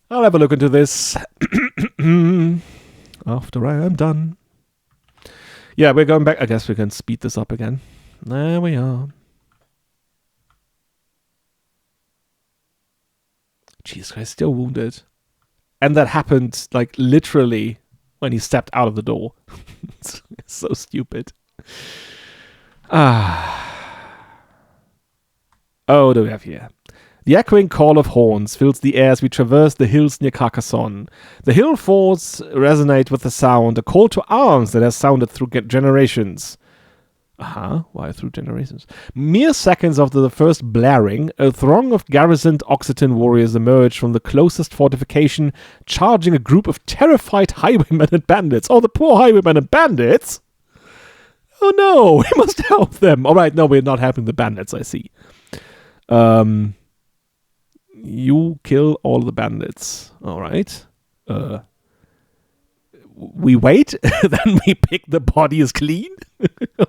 I'll have a look into this after I am done. Yeah, we're going back. I guess we can speed this up again. There we are. Jesus Christ, still wounded. And that happened, like, literally when he stepped out of the door. It's so stupid. Oh, what do we have here? The echoing call of horns fills the air as we traverse the hills near Carcassonne. The hill forts resonate with the sound, a call to arms that has sounded through generations. Why through generations? Mere seconds after the first blaring, a throng of garrisoned Occitan warriors emerged from the closest fortification, charging a group of terrified highwaymen and bandits. Oh, the poor highwaymen and bandits! Oh no, we must help them. Alright, no, we're not helping the bandits, I see. You kill all the bandits. Alright. We wait, then we pick the bodies clean.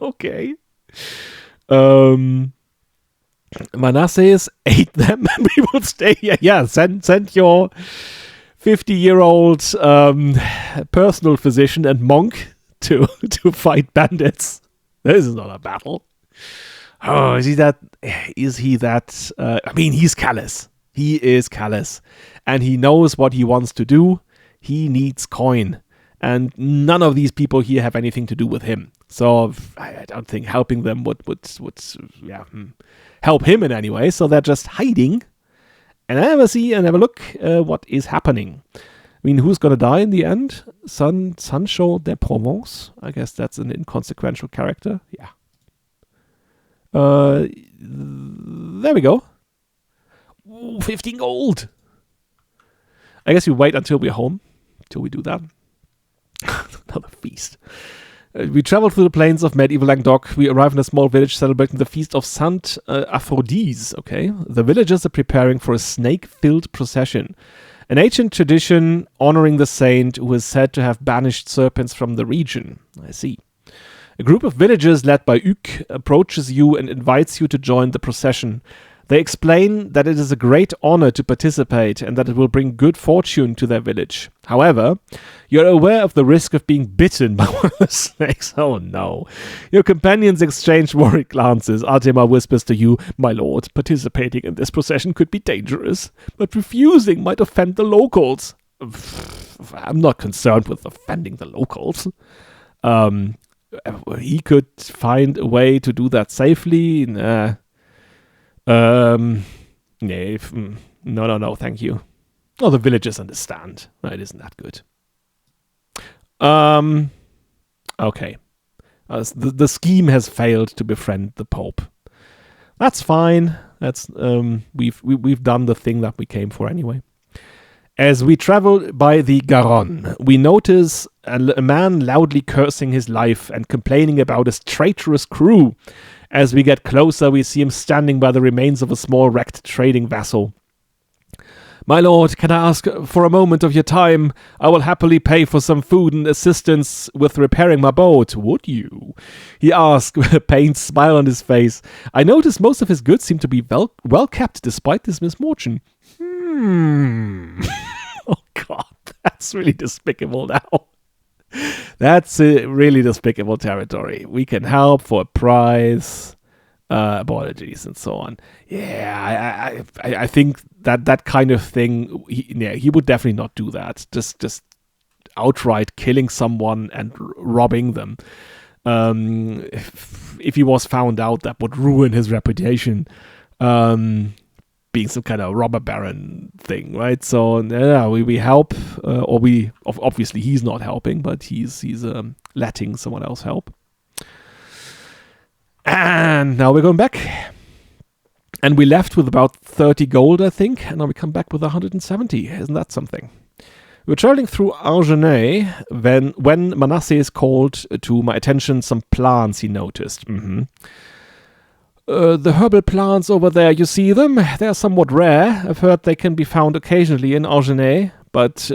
Okay. Manasses ate them and we will stay here. Yeah, send your 50-year-old personal physician and monk to fight bandits. This is not a battle. Oh, is he that? I mean, he's callous. He is callous. And he knows what he wants to do. He needs coin. And none of these people here have anything to do with him. So I don't think helping them would help him in any way. So they're just hiding. And I never look what is happening. I mean, who's going to die in the end? Sancho de Provence. I guess that's an inconsequential character. Yeah. There we go. Ooh, 15 gold. I guess we wait until we're home. Till we do that. Another feast. We travel through the plains of medieval Languedoc. We arrive in a small village celebrating the feast of Saint Aphrodise. Okay, the villagers are preparing for a snake-filled procession, an ancient tradition honoring the saint who is said to have banished serpents from the region. I see. A group of villagers led by Uc approaches you and invites you to join the procession. They explain that it is a great honor to participate and that it will bring good fortune to their village. However, you're aware of the risk of being bitten by one of the snakes. Oh no. Your companions exchange worried glances. Artema whispers to you, "My lord, participating in this procession could be dangerous, but refusing might offend the locals." I'm not concerned with offending the locals. He could find a way to do that safely. Nah. No, thank you. Oh, the villagers understand. It isn't that good. Okay. The scheme has failed to befriend the Pope. That's fine. That's we've done the thing that we came for anyway. As we travel by the Garonne, we notice a man loudly cursing his life and complaining about his traitorous crew. As we get closer, we see him standing by the remains of a small wrecked trading vessel. My lord, can I ask for a moment of your time? I will happily pay for some food and assistance with repairing my boat. Would you? He asked with a pained smile on his face. I noticed most of his goods seem to be well kept despite this misfortune. Oh God, that's really despicable now. That's really despicable territory. We can help for a price. Apologies and so on. Yeah, I think that kind of thing. He would definitely not do that. Just outright killing someone and robbing them. If he was found out, that would ruin his reputation. Being some kind of robber baron thing, right? So yeah, we help, or we obviously he's not helping, but he's letting someone else help. And now we're going back. And we left with about 30 gold, I think. And now we come back with 170. Isn't that something? We're traveling through Angoulême when Manasseh called to my attention some plants he noticed. The herbal plants over there, you see them? They're somewhat rare. I've heard they can be found occasionally in Angoulême. But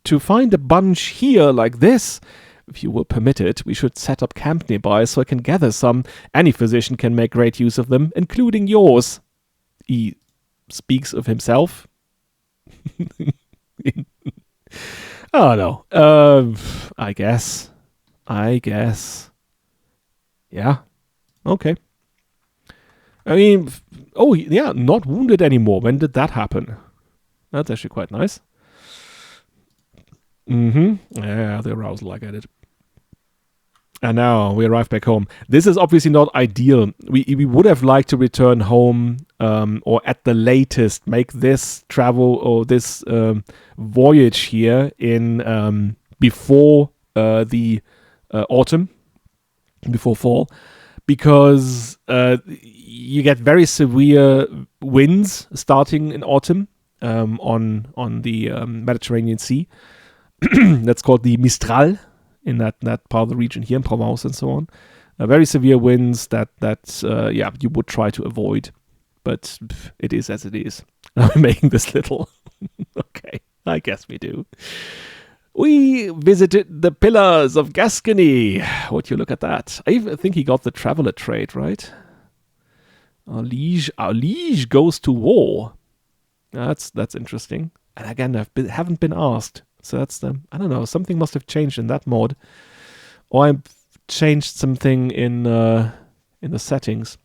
to find a bunch here like this, if you will permit it, we should set up camp nearby so I can gather some. Any physician can make great use of them, including yours. He speaks of himself. Oh, no. I guess. Yeah. Okay. I mean, oh, yeah, not wounded anymore. When did that happen? That's actually quite nice. Yeah, the arousal, I get it. And now we arrive back home. This is obviously not ideal. We would have liked to return home, or at the latest make this travel or this voyage here in before the autumn, before fall, because you get very severe winds starting in autumn on the Mediterranean Sea. That's called the Mistral in that part of the region here in Provence and so on. Very severe winds that you would try to avoid, but it is as it is. I'm making this little. Okay, I guess we do. We visited the Pillars of Gascony. Would you look at that? I even think he got the traveler trait, right? Our liege goes to war. That's interesting. And again, haven't been asked. So that's I don't know, something must have changed in that mod. Or I've changed something in the settings.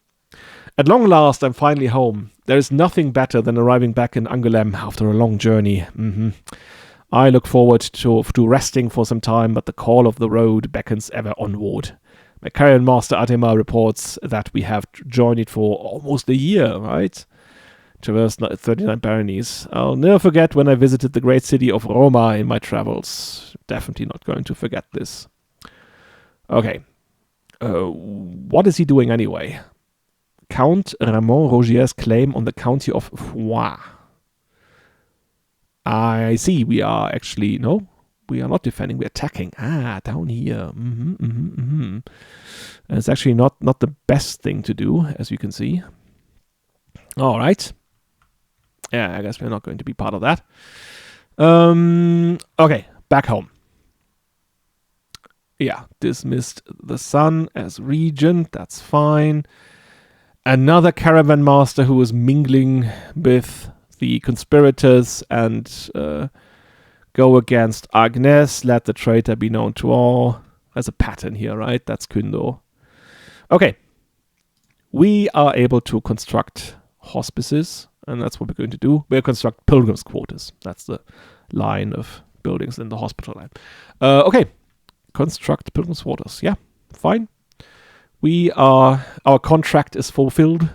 At long last, I'm finally home. There is nothing better than arriving back in Angoulême after a long journey. I look forward to resting for some time, but the call of the road beckons ever onward. My current master Adema reports that we have journeyed for almost a year, right? Traversed 39 baronies. I'll never forget when I visited the great city of Roma in my travels. Definitely not going to forget this. Okay. What is he doing anyway? Count Ramon Rogier's claim on the county of Foix. I see. We are actually... No, we are not defending. We're attacking. Down here. It's actually not the best thing to do, as you can see. All right. Yeah, I guess we're not going to be part of that. Okay, back home. Yeah, dismissed the son as regent. That's fine. Another caravan master who was mingling with the conspirators and go against Agnes. Let the traitor be known to all. There's a pattern here, right? That's Kündo. Okay. We are able to construct hospices, and that's what we're going to do. We'll construct pilgrims' quarters. That's the line of buildings in the hospital line. Okay. Construct pilgrims' quarters. Yeah, fine. Our contract is fulfilled.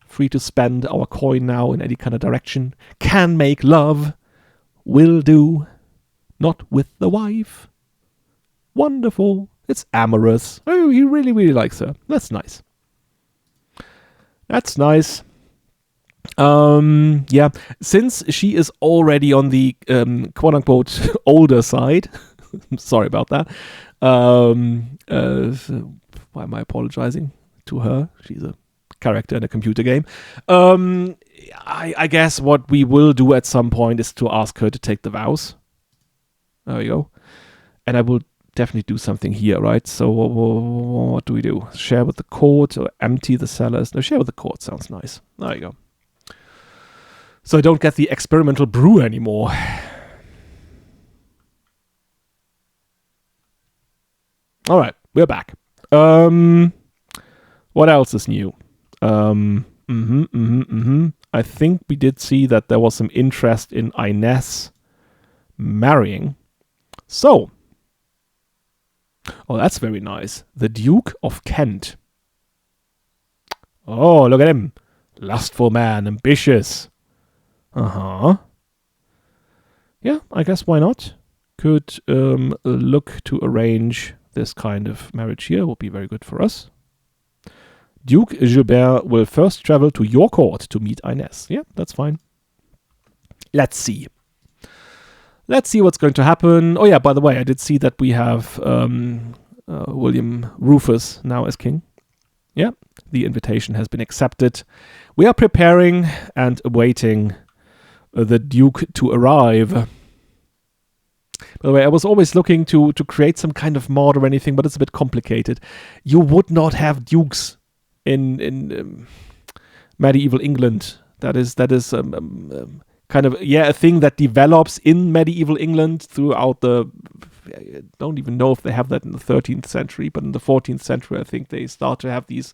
Free to spend our coin now in any kind of direction. Can make love. Will do. Not with the wife. Wonderful. It's amorous. Oh, he really, really likes her. That's nice. That's nice. Yeah, since she is already on the quote-unquote older side, sorry about that. Why am I apologizing to her? She's a character in a computer game. I guess what we will do at some point is to ask her to take the vows. There we go. And I will definitely do something here, right? So what do we do? Share with the court or empty the cellars? No, share with the court sounds nice. There you go. So I don't get the experimental brew anymore. All right, we're back. What else is new? I think we did see that there was some interest in Inez marrying. So, oh, that's very nice. The Duke of Kent. Oh, look at him. Lustful man, ambitious. Yeah, I guess why not? Could look to arrange this kind of marriage here. Would be very good for us. Duke Gilbert will first travel to your court to meet Inez. Yeah, that's fine. Let's see. Let's see what's going to happen. Oh yeah, by the way, I did see that we have William Rufus now as king. Yeah, the invitation has been accepted. We are preparing and awaiting the Duke to arrive. By the way, I was always looking to create some kind of mod or anything, but it's a bit complicated. You would not have dukes in medieval England. That is kind of a thing that develops in medieval England throughout the. I don't even know if they have that in the 13th century, but in the 14th century, I think they start to have these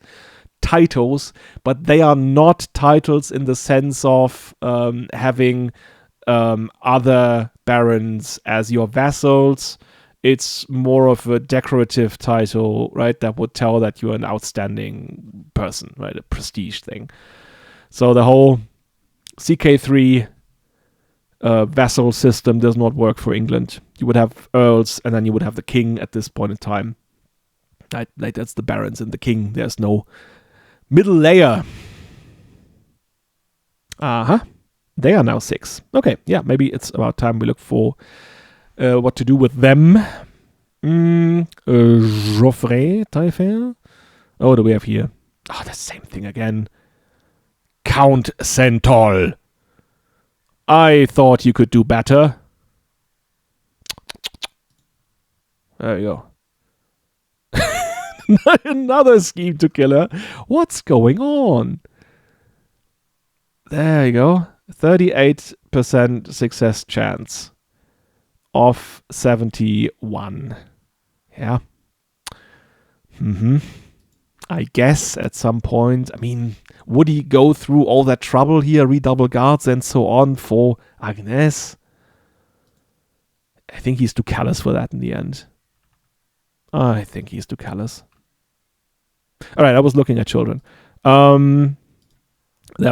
titles, but they are not titles in the sense of having other barons as your vassals. It's more of a decorative title, right? That would tell that you're an outstanding person, right? A prestige thing. So the whole CK3 vassal system does not work for England. You would have earls, and then you would have the king at this point in time. Like that's the barons and the king. There's no middle layer. They are now 6. Okay, yeah, maybe it's about time we look for what to do with them. Geoffrey, Taillefer. Oh, what do we have here? Oh, the same thing again. Count Centol. I thought you could do better. There you go. Another scheme to kill her. What's going on? There you go. 38% success chance of 71. Yeah. I guess at some point, I mean, would he go through all that trouble here, redouble guards and so on for Agnes? I think he's too callous for that in the end. I think he's too callous. All right, I was looking at children. There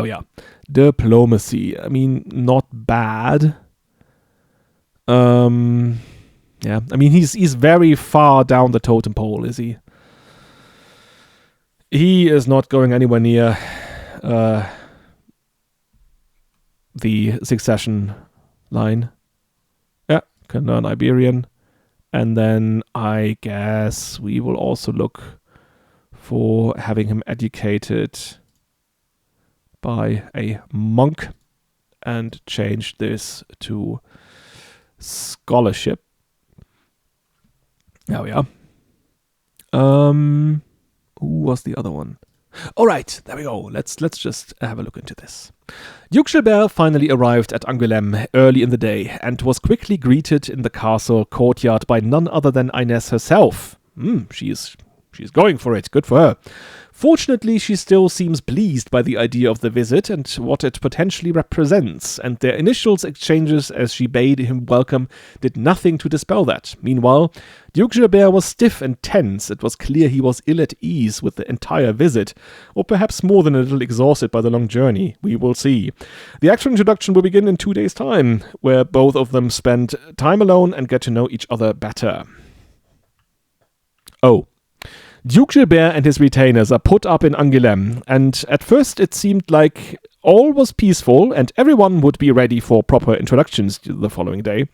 we are. Diplomacy. I mean, not bad. Yeah, I mean, he's very far down the totem pole, is he? He is not going anywhere near the succession line. Yeah, can learn Iberian. And then I guess we will also look for having him educated by a monk and change this to scholarship. There we are. Who was the other one? All right, there we go. Let's just have a look into this. Duke Gilbert finally arrived at Angoulême early in the day and was quickly greeted in the castle courtyard by none other than Inez herself. She's going for it. Good for her. Fortunately, she still seems pleased by the idea of the visit and what it potentially represents, and their initial exchanges as she bade him welcome did nothing to dispel that. Meanwhile, Duke Gilbert was stiff and tense. It was clear he was ill at ease with the entire visit, or perhaps more than a little exhausted by the long journey. We will see. The actual introduction will begin in 2 days' time, where both of them spend time alone and get to know each other better. Oh. Duke Gilbert and his retainers are put up in Angoulême, and at first it seemed like all was peaceful and everyone would be ready for proper introductions the following day.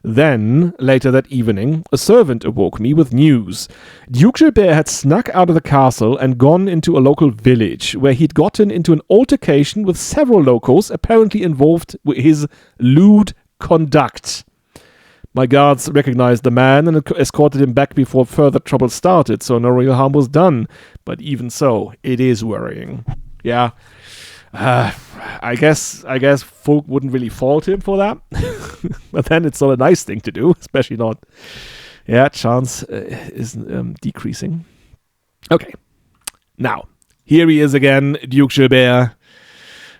Then, later that evening, a servant awoke me with news. Duke Gilbert had snuck out of the castle and gone into a local village, where he'd gotten into an altercation with several locals apparently involved with his lewd conduct. My guards recognized the man and escorted him back before further trouble started, so no real harm was done. But even so, it is worrying. Yeah. I guess folk wouldn't really fault him for that. But then it's not a nice thing to do, especially not. Yeah, chance is decreasing. Okay. Now, here he is again, Duke Gilbert.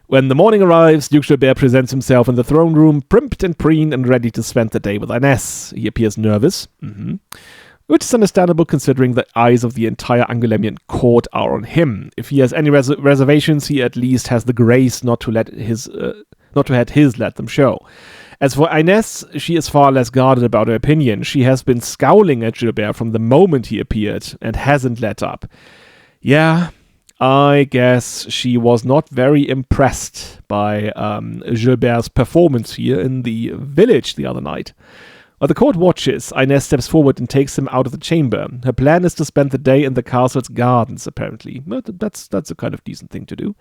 When the morning arrives, Duke Gilbert presents himself in the throne room, primped and preen and ready to spend the day with Inés. He appears nervous, which is understandable considering the eyes of the entire Angoulêmian court are on him. If he has any reservations, he at least has the grace not to let his let them show. As for Inés, she is far less guarded about her opinion. She has been scowling at Gilbert from the moment he appeared and hasn't let up. Yeah, I guess she was not very impressed by Gilbert's performance here in the village the other night. While the court watches, Inés steps forward and takes him out of the chamber. Her plan is to spend the day in the castle's gardens, apparently. But that's a kind of decent thing to do.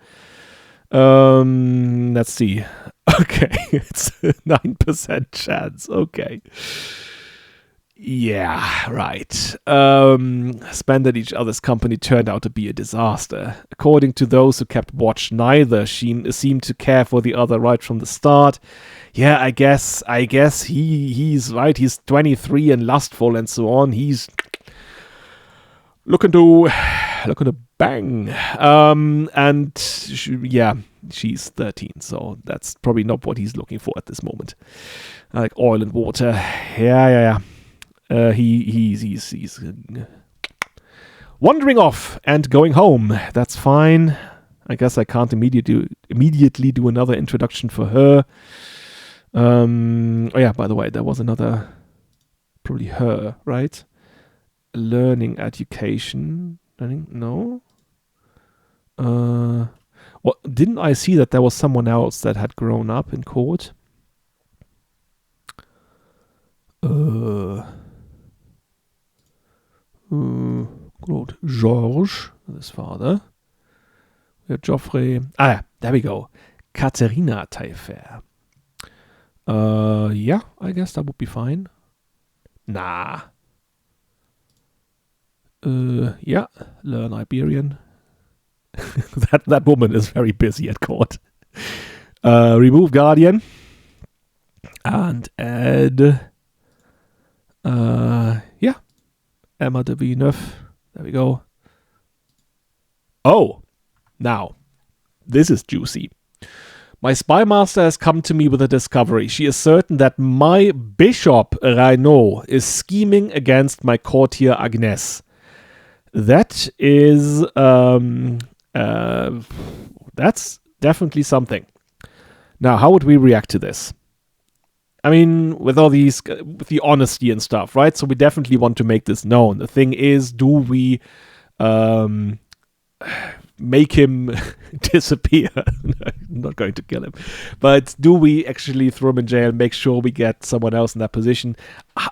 Let's see. Okay, it's a 9% chance. Okay. Yeah, right. Spend at each other's company turned out to be a disaster. According to those who kept watch, neither seemed to care for the other right from the start. Yeah, I guess he's right. He's 23 and lustful and so on. He's looking to bang. She's 13, so that's probably not what he's looking for at this moment. Like oil and water. Yeah. He's wandering off and going home. That's fine. I guess I can't immediately do another introduction for her. By the way, there was another, probably her, right? Learning education. No. Didn't I see that there was someone else that had grown up in court? Called Georges, his father. We have Geoffrey. There we go. Katharina Taillefer. Yeah, I guess that would be fine. Nah. Yeah, learn Iberian. that woman is very busy at court. Remove Guardian. And add... Emma de Villeneuve. There we go. Oh, now, this is juicy. My spy master has come to me with a discovery. She is certain that my bishop, Renaud, is scheming against my courtier Agnès. That is, that's definitely something. Now, how would we react to this? I mean, with the honesty and stuff, right? So we definitely want to make this known. The thing is, do we make him disappear? I'm not going to kill him. But do we actually throw him in jail, make sure we get someone else in that position?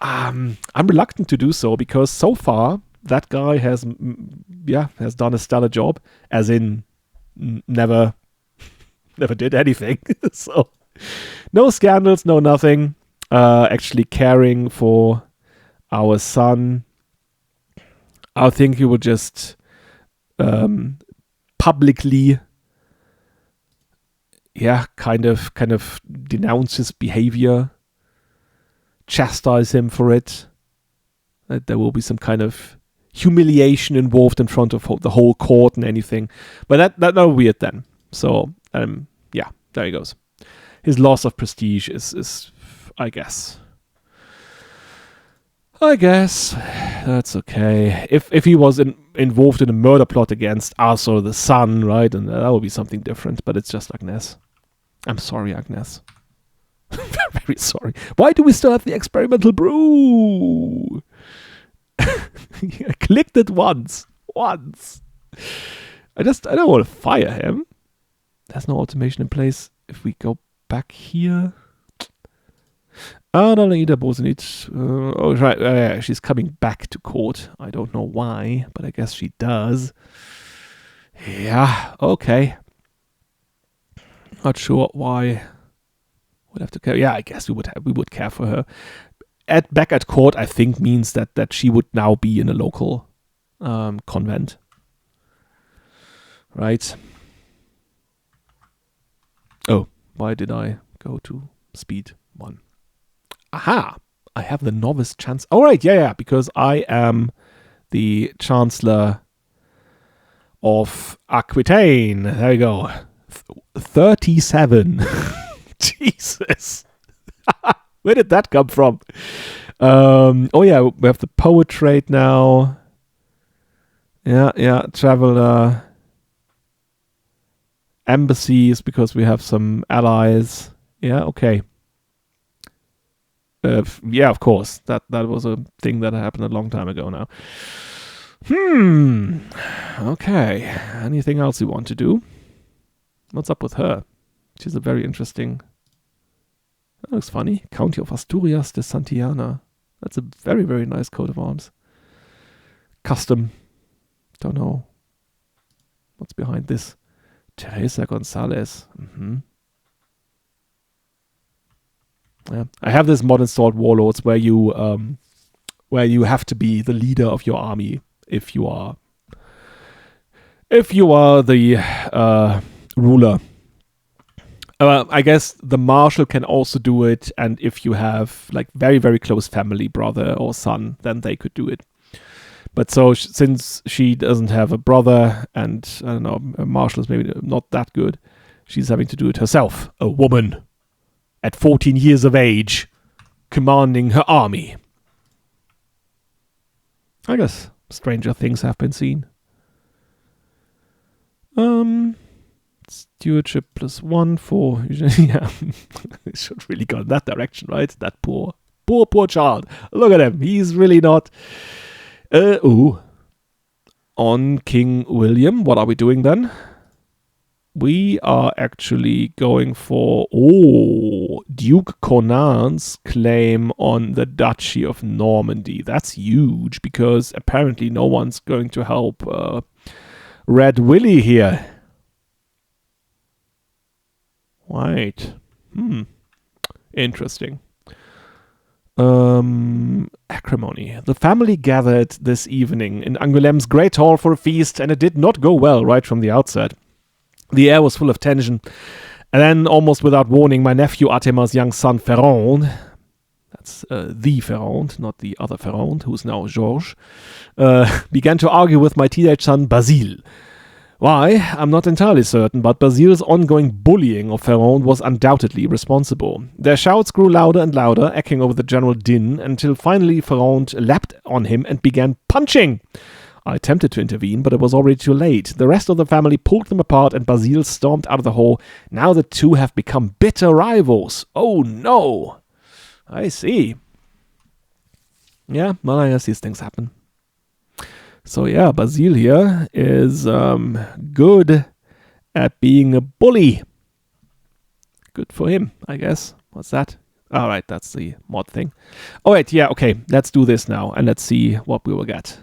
I'm reluctant to do so because so far that guy has done a stellar job, as in never did anything. So no scandals, no nothing. Actually caring for our son. I think he would just publicly kind of denounce his behavior, chastise him for it. That there will be some kind of humiliation involved in front of the whole court and anything. But that will be it then. So there he goes. His loss of prestige is I guess that's okay. If he was involved in a murder plot against us or the son, right, and that would be something different. But it's just Agnès. I'm sorry, Agnès. Very sorry. Why do we still have the experimental brew? I clicked it once. once. I don't want to fire him. There's no automation in place. If we go back here. Oh, right. She's coming back to court. I don't know why, but I guess she does. Yeah, okay. Not sure why. Would have to care. Yeah, I guess we would care for her. Back at court, I think means that she would now be in a local convent. Right. Oh, why did I go to speed 1? Aha! I have the novice chance. All right, yeah, because I am the Chancellor of Aquitaine. There we go. 37. Jesus. Where did that come from? Oh yeah, we have the poet trade now. Yeah, traveler. Embassies, because we have some allies. Yeah, okay. Yeah, of course. That was a thing that happened a long time ago now. Okay. Anything else you want to do? What's up with her? She's a very interesting... That looks funny. County of Asturias de Santillana. That's a very, very nice coat of arms. Custom. Don't know what's behind this. Teresa Gonzalez. Yeah. I have this mod installed, Warlords, where you have to be the leader of your army if you are the ruler. I guess the marshal can also do it, and if you have like very, very close family, brother or son, then they could do it. But so since she doesn't have a brother, and I don't know, a marshal is maybe not that good, she's having to do it herself. A woman at 14 years of age, commanding her army. I guess stranger things have been seen. Stewardship +1 for... Yeah, it should really go in that direction, right? That poor child. Look at him. He's really not... On King William, what are we doing then? We are actually going for... Duke Conan's claim on the Duchy of Normandy. That's huge, because apparently no one's going to help Red Willie here. Right. Interesting. Acrimony. The family gathered this evening in Angoulême's great hall for a feast, and it did not go well right from the outset. The air was full of tension, and then, almost without warning, my nephew Atema's young son Ferrand, that's the Ferrand, not the other Ferrand, who's now Georges, began to argue with my teenage son Basile. Why? I'm not entirely certain, but Basile's ongoing bullying of Ferrand was undoubtedly responsible. Their shouts grew louder and louder, echoing over the general din, until finally Ferrand leapt on him and began punching. I attempted to intervene, but it was already too late. The rest of the family pulled them apart, and Basile stormed out of the hall. Now the two have become bitter rivals. Oh no! I see. Yeah, well, I guess these things happen. So yeah, Basile here is good at being a bully. Good for him, I guess. What's that? All right, that's the mod thing. All right, yeah, okay. Let's do this now, and let's see what we will get.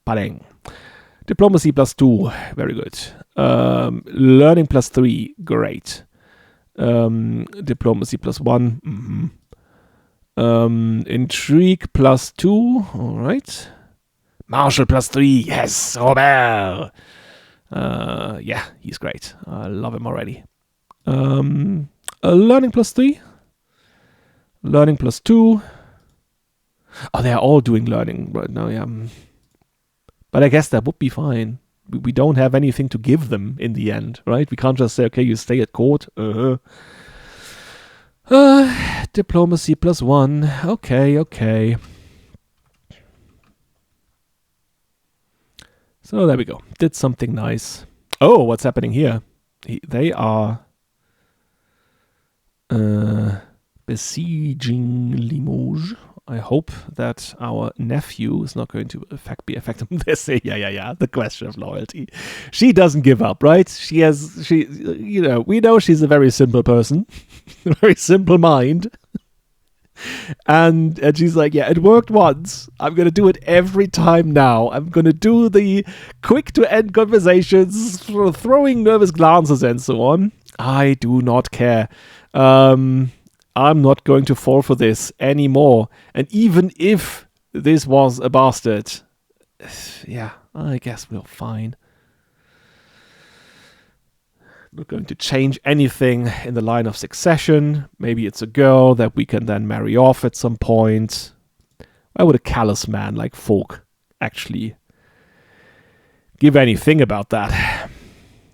Bang. Diplomacy +2, very good. Learning +3, great. Diplomacy +1, Intrigue +2, all right. Marshal +3, yes, Robert. Yeah, he's great. I love him already. Learning +3. Learning +2. Oh, they're all doing learning right now, yeah. But I guess that would be fine. We don't have anything to give them in the end, right? We can't just say, okay, you stay at court. Diplomacy +1. Okay. So there we go. Did something nice. Oh, what's happening here? They are besieging Limoges. I hope that our nephew is not going to be affected. They say, yeah, the question of loyalty. She doesn't give up, right? We know she's a very simple person, a very simple mind. And she's like, yeah, it worked once. I'm going to do it every time now. I'm going to do the quick to end conversations, throwing nervous glances and so on. I do not care. I'm not going to fall for this anymore. And even if this was a bastard, yeah, I guess we're fine. Not going to change anything in the line of succession. Maybe it's a girl that we can then marry off at some point. Why would a callous man like Folk actually give anything about that?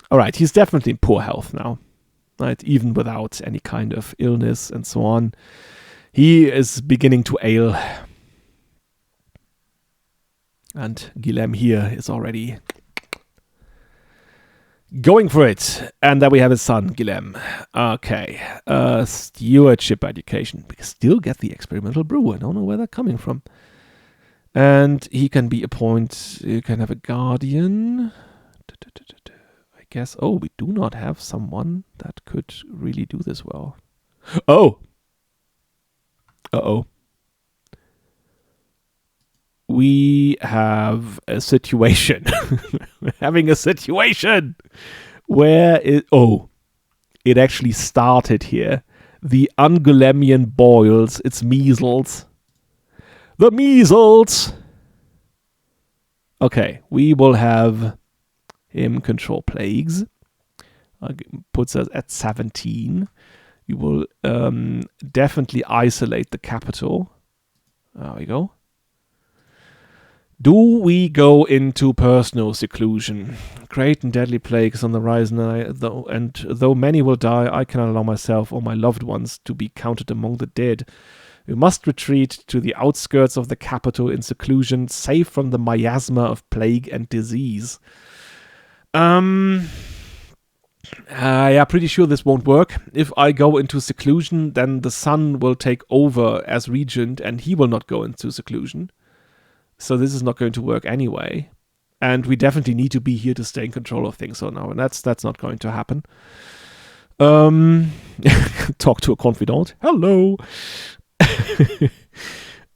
Alright, he's definitely in poor health now. Right, even without any kind of illness and so on. He is beginning to ail. And Guilhem here is already going for it. And then we have his son, Guilhem. Okay. Stewardship education. We still get the experimental brew. I don't know where they're coming from. And he can be appointed. You can have a guardian. I guess. Oh, we do not have someone that could really do this well. Oh. Uh-oh. We have a situation. We're having a situation where it actually started here. The Angoulêmian boils. It's measles. The measles! Okay, we will have him control plagues. Puts us at 17. We will definitely isolate the capital. There we go. Do we go into personal seclusion? Great and deadly plagues on the rise, and though many will die, I cannot allow myself or my loved ones to be counted among the dead. We must retreat to the outskirts of the capital in seclusion, safe from the miasma of plague and disease. Yeah, pretty sure this won't work. If I go into seclusion, then the son will take over as regent, and he will not go into seclusion. So this is not going to work anyway. And we definitely need to be here to stay in control of things. So no, and that's not going to happen. Talk to a confidant. Hello.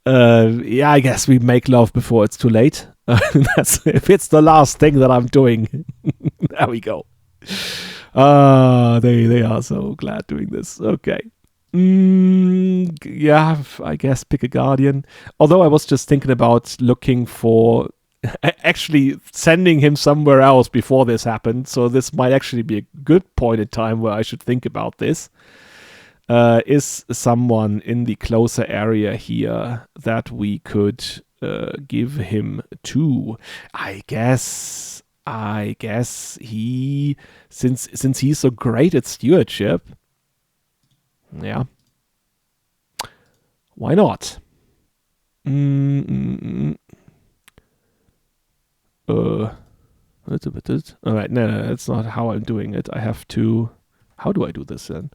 Yeah, I guess we make love before it's too late. If it's the last thing that I'm doing. There we go. They are so glad doing this. Okay. Yeah, I guess pick a guardian. Although I was just thinking about looking for actually sending him somewhere else before this happened. So this might actually be a good point in time where I should think about this. Is someone in the closer area here that we could give him to? I guess he, since he's so great at stewardship, yeah, why not? All right, no, that's not how I'm doing it. I have to. How do I do this then?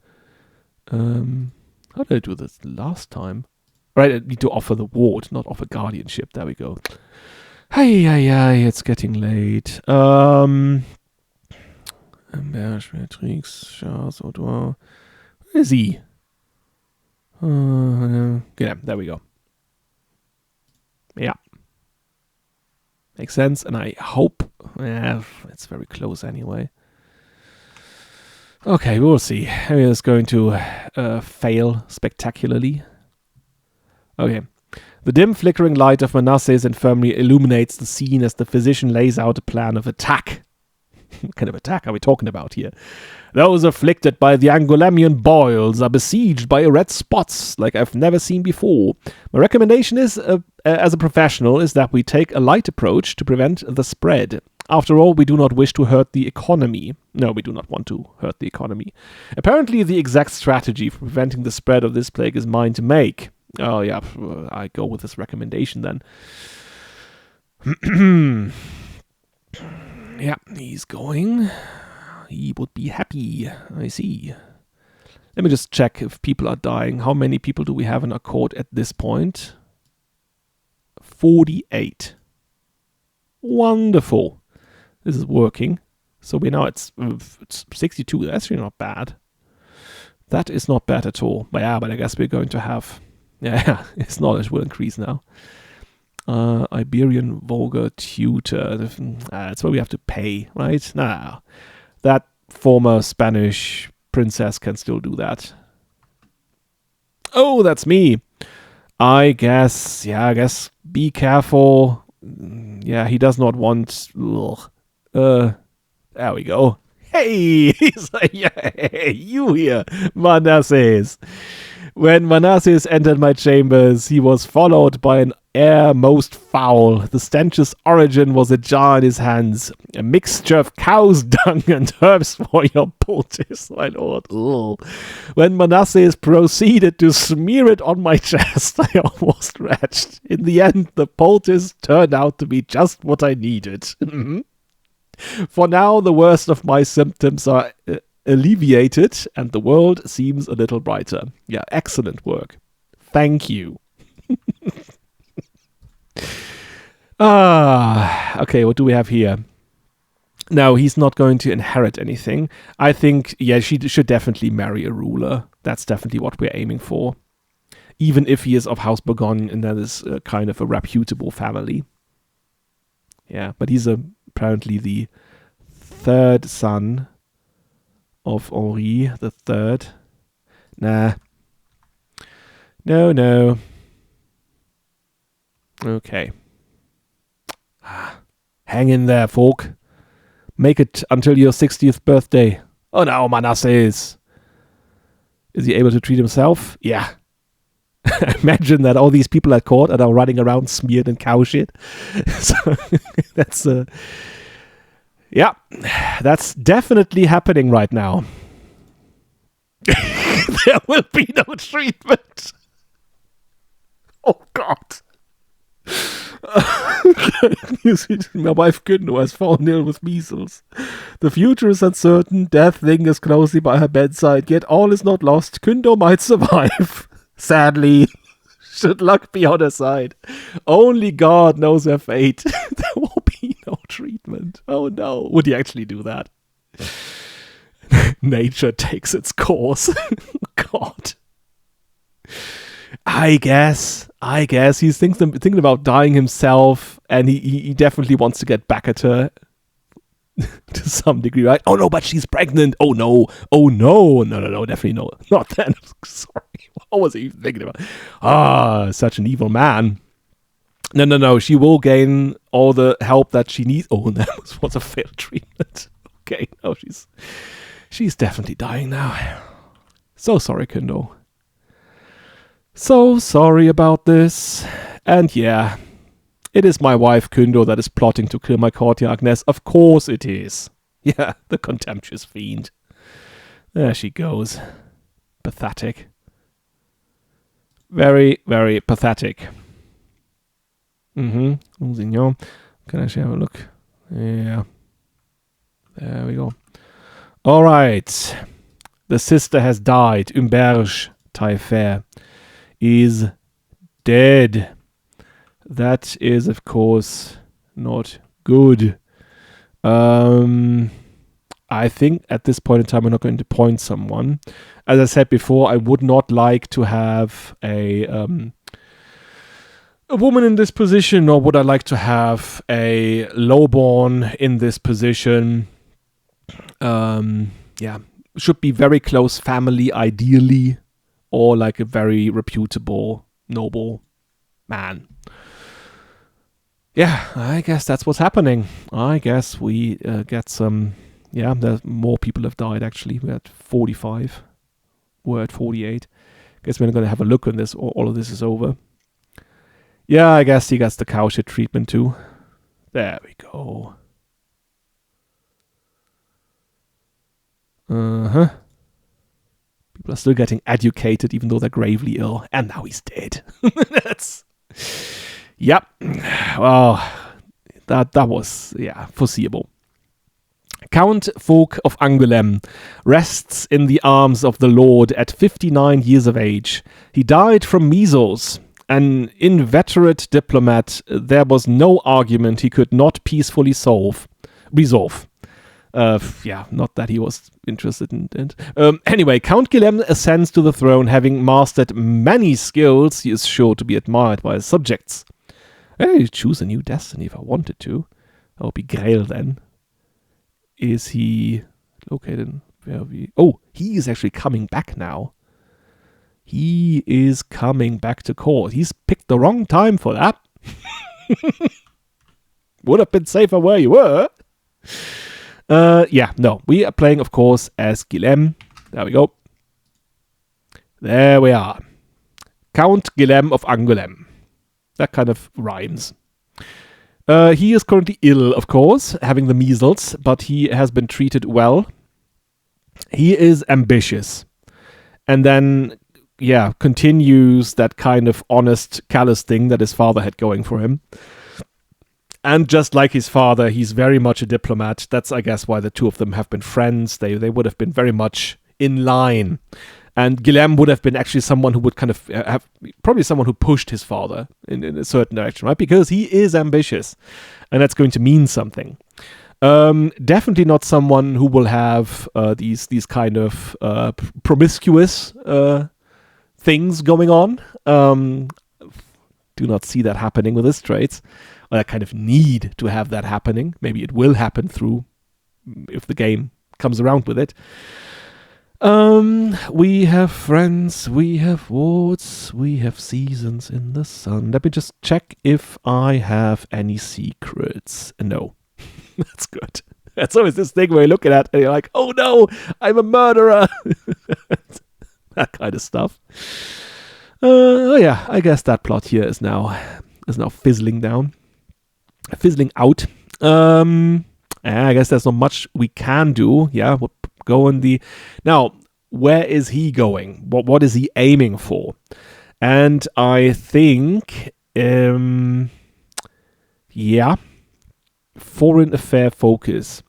How did I do this last time? Right, I need to offer the ward, not offer guardianship. There we go. Hey, it's getting late. Where is he? Yeah, there we go. Yeah. Makes sense, and I hope... it's very close anyway. Okay, we'll see. It's going to fail spectacularly. Okay. The dim flickering light of Manasseh's infirmary illuminates the scene as the physician lays out a plan of attack. What kind of attack are we talking about here? Those afflicted by the Angoulêmian boils are besieged by red spots like I've never seen before. My recommendation is, as a professional, is that we take a light approach to prevent the spread. After all, we do not wish to hurt the economy. No, we do not want to hurt the economy. Apparently, the exact strategy for preventing the spread of this plague is mine to make. Oh, yeah, I go with this recommendation then. Yeah, he's going. He would be happy. I see. Let me just check if people are dying. How many people do we have in our court at this point? 48. Wonderful. This is working. So we know it's 62. That's really not bad. That is not bad at all. But yeah, but I guess we're going to have... Yeah, his knowledge will increase now. Iberian Vulgar Tutor. That's what we have to pay, right? No. That former Spanish princess can still do that. Oh, that's me. I guess be careful. Yeah, he does not want... there we go. Hey, he's like, yeah, hey, you here, Manasses. When Manasses entered my chambers, he was followed by an air most foul. The stench's origin was a jar in his hands, a mixture of cow's dung and herbs for your poultice, my lord. Ugh. When Manasses proceeded to smear it on my chest, I almost retched. In the end, the poultice turned out to be just what I needed. For now, the worst of my symptoms are alleviated, and the world seems a little brighter. Yeah, excellent work. Thank you. Okay, what do we have here? No, he's not going to inherit anything. I think, yeah, she should definitely marry a ruler. That's definitely what we're aiming for. Even if he is of House Bourgogne, and that is kind of a reputable family. Yeah, but he's apparently the third son of Henri the Third. Nah. No. Okay. Hang in there, folk. Make it until your 60th birthday. Oh no, Manasses. Is he able to treat himself? Yeah. Imagine that all these people at court are now running around smeared in cow shit. So that's yeah, that's definitely happening right now. There will be no treatment. Oh God. My wife Gündo has fallen ill with measles. The future is uncertain. Death lingers closely by her bedside. Yet all is not lost. Gündo might survive. Sadly, should luck be on her side, only God knows her fate. There will be no treatment. Oh no. Would he actually do that? Nature takes its course. God. I guess he's thinking about dying himself, and he definitely wants to get back at her to some degree, right? Oh no, but she's pregnant. Oh no, definitely no, not then. Sorry, what was he even thinking about? Such an evil man. No, she will gain all the help that she needs. Oh, that was a failed treatment. Okay, no, she's definitely dying now. So sorry, Gündo. So sorry about this. And yeah, it is my wife Gündo that is plotting to kill my courtier Agnes. Of course it is. Yeah, the contemptuous fiend. There she goes. Pathetic. Very, very pathetic. Monsignor. Can I actually have a look? Yeah. There we go. Alright. The sister has died. Umberge Taillefer is dead. That is, of course, not good. I think at this point in time, we're not going to appoint someone. As I said before, I would not like to have a woman in this position, nor would I like to have a lowborn in this position. Yeah, should be very close family, ideally, or like a very reputable, noble man. Yeah, I guess that's what's happening. I guess we get some... Yeah, more people have died, actually. We're at 45. We're at 48. Guess we're going to have a look on this. All of this is over. Yeah, I guess he gets the cow shit treatment too. There we go. People are still getting educated, even though they're gravely ill. And now he's dead. That's... Yep. Well, that was, yeah, foreseeable. Count of Angoulême rests in the arms of the Lord at 59 years of age. He died from measles. an inveterate diplomat. There was no argument he could not peacefully resolve. Yeah, not that he was interested in it. Anyway, Count Guilhem ascends to the throne, having mastered many skills. He is sure to be admired by his subjects. I'd choose a new destiny if I wanted to. That would be Grail then. Is he located? Oh, he is actually coming back now. He is coming back to court. He's picked the wrong time for that. Would have been safer where you were. Yeah, no. We are playing, of course, as Guilhem. There we go. There we are. Count Guilhem of Angoulême. That kind of rhymes. He is currently ill, of course, having the measles, but he has been treated well. He is ambitious. And then, yeah, continues that kind of honest, callous thing that his father had going for him. And just like his father, he's very much a diplomat. That's, I guess, why the two of them have been friends. They would have been very much in line. And Guilhem would have been actually someone who would kind of have, probably someone who pushed his father in a certain direction, right? Because he is ambitious. And that's going to mean something. Definitely not someone who will have these kind of promiscuous things going on. Do not see that happening with his traits. Or that kind of need to have that happening. Maybe it will happen if the game comes around with it. We have friends, we have wards, we have seasons in the sun. Let me just check if I have any secrets. No. That's good. That's always this thing where you look at it and you're like, oh no, I'm a murderer. That kind of stuff. Oh yeah, I guess that plot here is now fizzling out. I guess there's not much we can do. Yeah, we'll go on the... Now, where is he going? What is he aiming for? And I think, yeah, foreign affair focus.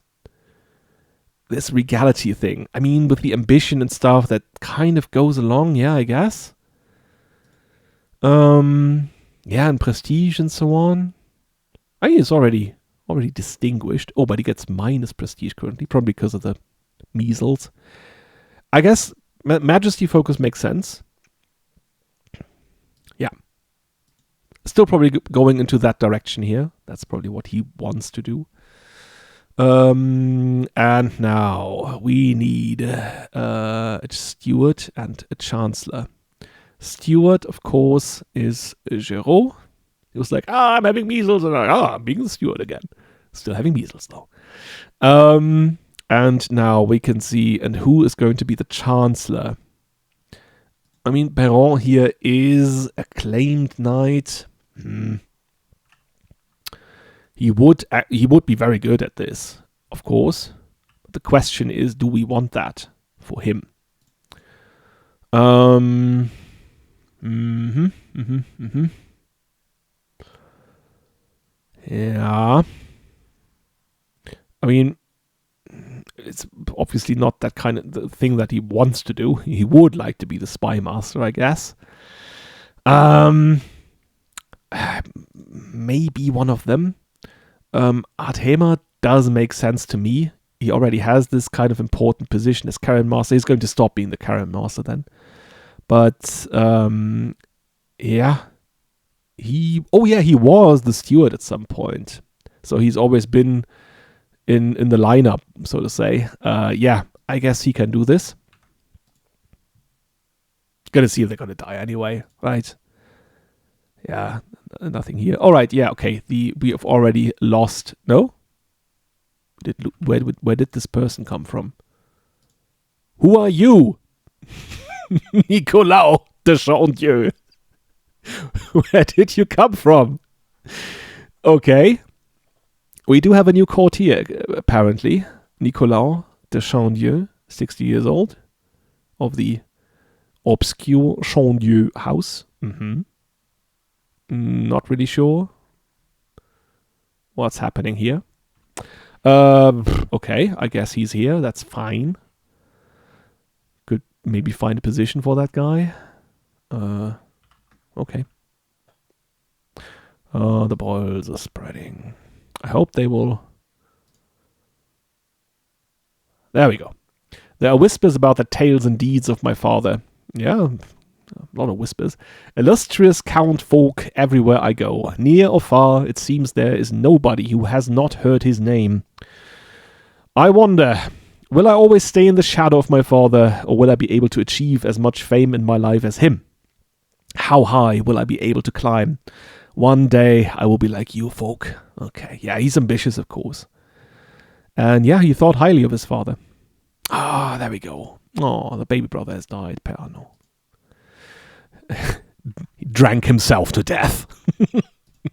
This regality thing. I mean, with the ambition and stuff, that kind of goes along, yeah, I guess. Yeah, and prestige and so on. I think it's already distinguished. Oh, but he gets minus prestige currently, probably because of the measles. I guess majesty focus makes sense. Yeah. Still probably going into that direction here. That's probably what he wants to do. And now we need a steward and a chancellor. Steward, of course, is Géraud. He was like, I'm having measles. And I'm being the steward again. Still having measles, though. And now we can see, and who is going to be the chancellor? I mean, Perron here is acclaimed knight. He would be very good at this, of course. But the question is, do we want that for him? Yeah. I mean, it's obviously not that kind of the thing that he wants to do. He would like to be the spy master, I guess. Maybe one of them. Artema does make sense to me. He already has this kind of important position as Karen Master. He's going to stop being the Karen Master then. But, yeah. He was the steward at some point. So he's always been in the lineup, so to say. Yeah, I guess he can do this. Gonna see if they're gonna die anyway, right? Yeah, nothing here. All right, yeah, okay. We have already lost. No? Where did this person come from? Who are you? Nicolas de Chandieu. Where did you come from? Okay. We do have a new courtier, apparently. Nicolas de Chandieu, 60 years old, of the obscure Chandieu house. Not really sure what's happening here. Okay, I guess he's here. That's fine. Could maybe find a position for that guy. Okay. Oh, the boils are spreading. I hope they will... There we go. There are whispers about the tales and deeds of my father. Yeah, a lot of whispers. Illustrious count folk everywhere I go. Near or far, it seems there is nobody who has not heard his name. I wonder, will I always stay in the shadow of my father, or will I be able to achieve as much fame in my life as him? How high will I be able to climb? One day I will be like you folk. Okay, yeah, he's ambitious, of course. And yeah, he thought highly of his father. Ah, there we go. Oh, the baby brother has died. Perno. He drank himself to death.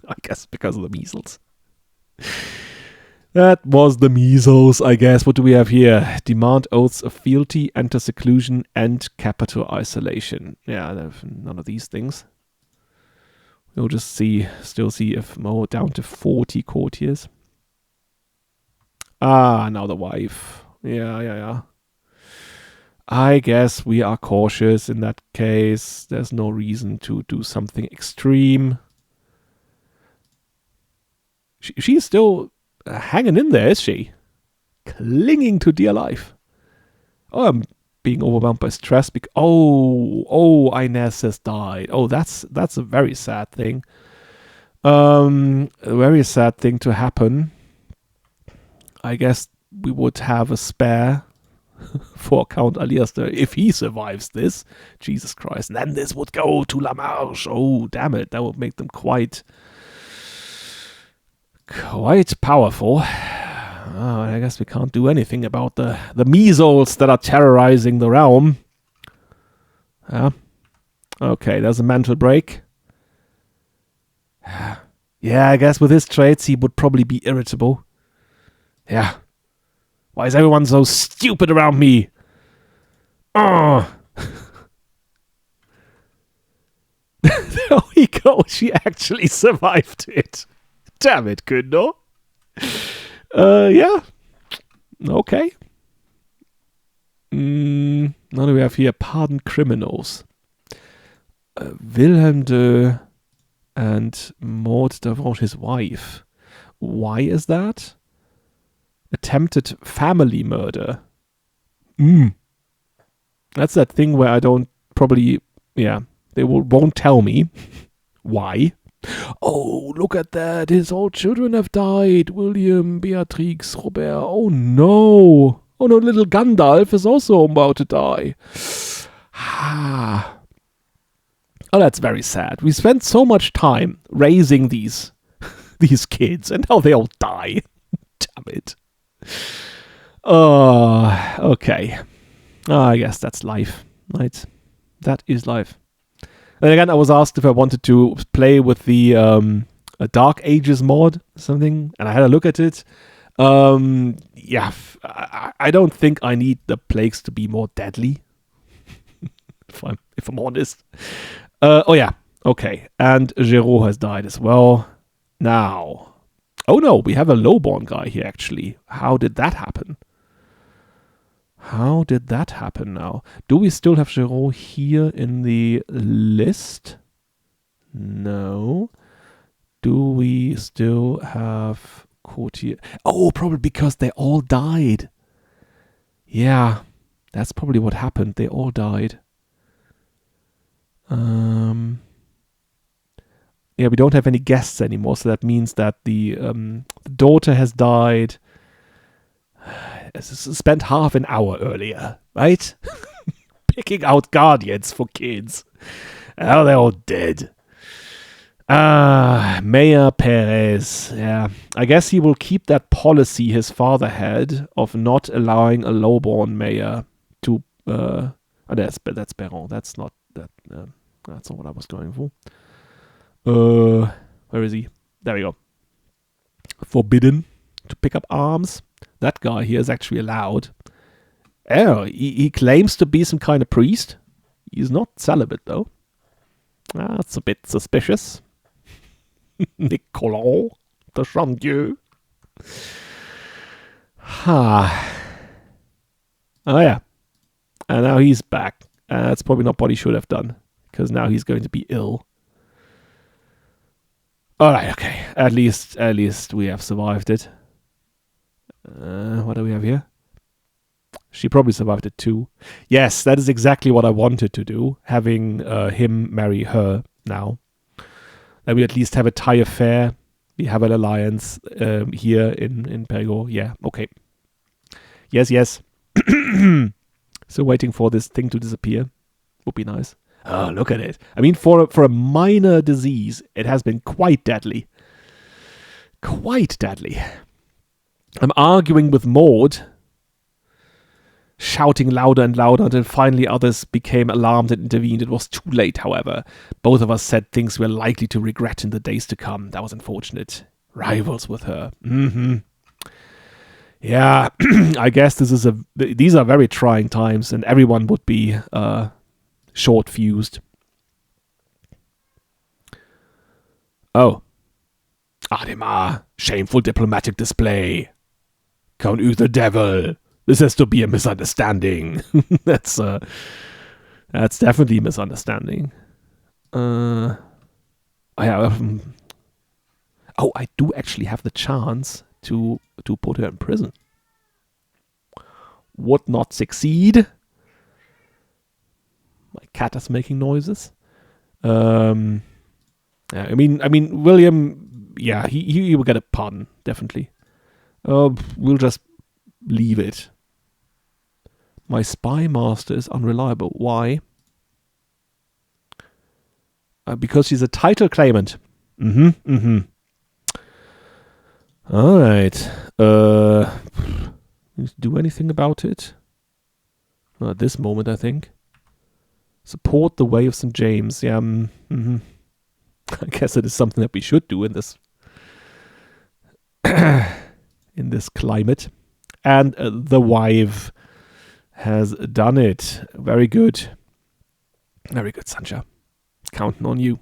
I guess because of the measles. That was the measles, I guess. What do we have here? Demand oaths of fealty, enter seclusion, and capital isolation. Yeah, none of these things. We'll just still see if Mo down to 40 courtiers. Ah, now the wife. Yeah. I guess we are cautious in that case. There's no reason to do something extreme. She's still hanging in there, is she? Clinging to dear life. Oh, I'm being overwhelmed by stress because Inez has died. Oh, that's a very sad thing. A very sad thing to happen. I guess we would have a spare for Count Aliaster if he survives this. Jesus Christ. And then this would go to La Marche. Oh, damn it. That would make them quite powerful. Oh, I guess we can't do anything about the measles that are terrorizing the realm. Okay, there's a mental break. Yeah, I guess with his traits he would probably be irritable. Yeah. Why is everyone so stupid around me? Oh. There we go. She actually survived it. Damn it, Günther. Yeah. Okay. What do we have here? Pardon criminals. Wilhelm de and Maud d'Avranches, his wife. Why is that? Attempted family murder. That's that thing where I don't probably... Yeah, they won't tell me. Why? Oh, look at that. His old children have died. William, Beatrix, Robert. Oh, no. Oh, no, little Gandalf is also about to die. Oh, that's very sad. We spent so much time raising these kids, and now they all die. Damn it. Okay. I guess that's life, right? That is life. And again, I was asked if I wanted to play with the Dark Ages mod or something, and I had a look at it. Yeah, I don't think I need the plagues to be more deadly, if I'm honest. Oh yeah, okay. And Géraud has died as well. Now, oh no, we have a lowborn guy here actually. How did that happen? How did that happen now? Do we still have Géraud here in the list? No. Do we still have Courtier? Oh, probably because they all died. Yeah, that's probably what happened. They all died. Yeah, we don't have any guests anymore, so that means that the daughter has died. Spent half an hour earlier, right? Picking out guardians for kids. Oh, they're all dead. Mayor Perez. Yeah, I guess he will keep that policy his father had of not allowing a lowborn mayor to. That's Perron. That's not that. That's not what I was going for. Where is he? There we go. Forbidden to pick up arms. That guy here is actually allowed. Oh, he claims to be some kind of priest. He's not celibate, though. That's a bit suspicious. Nicolas de Chandieu. Oh, yeah. And now he's back. That's probably not what he should have done, because now he's going to be ill. Alright, okay. At least we have survived it. What do we have here? She probably survived it too. Yes, that is exactly what I wanted to do. Having him marry her now. That we at least have a Taillefer. We have an alliance here in Perigord. Yeah, okay. Yes. So waiting for this thing to disappear would be nice. Oh, look at it. I mean, for a minor disease, it has been quite deadly. Quite deadly. I'm arguing with Maud, shouting louder and louder until finally others became alarmed and intervened. It was too late, however. Both of us said things we were likely to regret in the days to come. That was unfortunate. Rivals with her. Yeah, I guess these are very trying times, and everyone would be short-fused. Oh. Ademar, shameful diplomatic display. Count the devil. This has to be a misunderstanding. That's definitely a misunderstanding. I do actually have the chance to put her in prison. Would not succeed. My cat is making noises. I mean, William. Yeah, he will get a pardon, definitely. We'll just leave it. My spy master is unreliable. Why? Because she's a title claimant. All right. Do anything about it? Not at this moment, I think. Support the way of St. James. Yeah. I guess it is something that we should do in this in this climate. And the wife has done it. Very good. Very good, Sancha. Counting on you.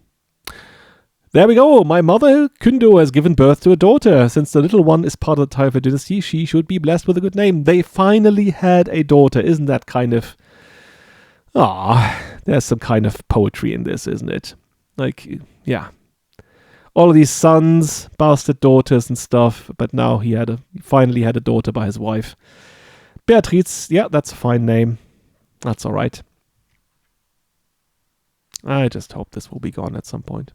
There we go. My mother, Kundo, has given birth to a daughter. Since the little one is part of the Taillefer dynasty, she should be blessed with a good name. They finally had a daughter. Isn't that kind of... there's some kind of poetry in this, isn't it? Like, yeah. All of these sons, bastard daughters and stuff, but now he finally had a daughter by his wife. Beatrice, yeah, that's a fine name. That's all right. I just hope this will be gone at some point.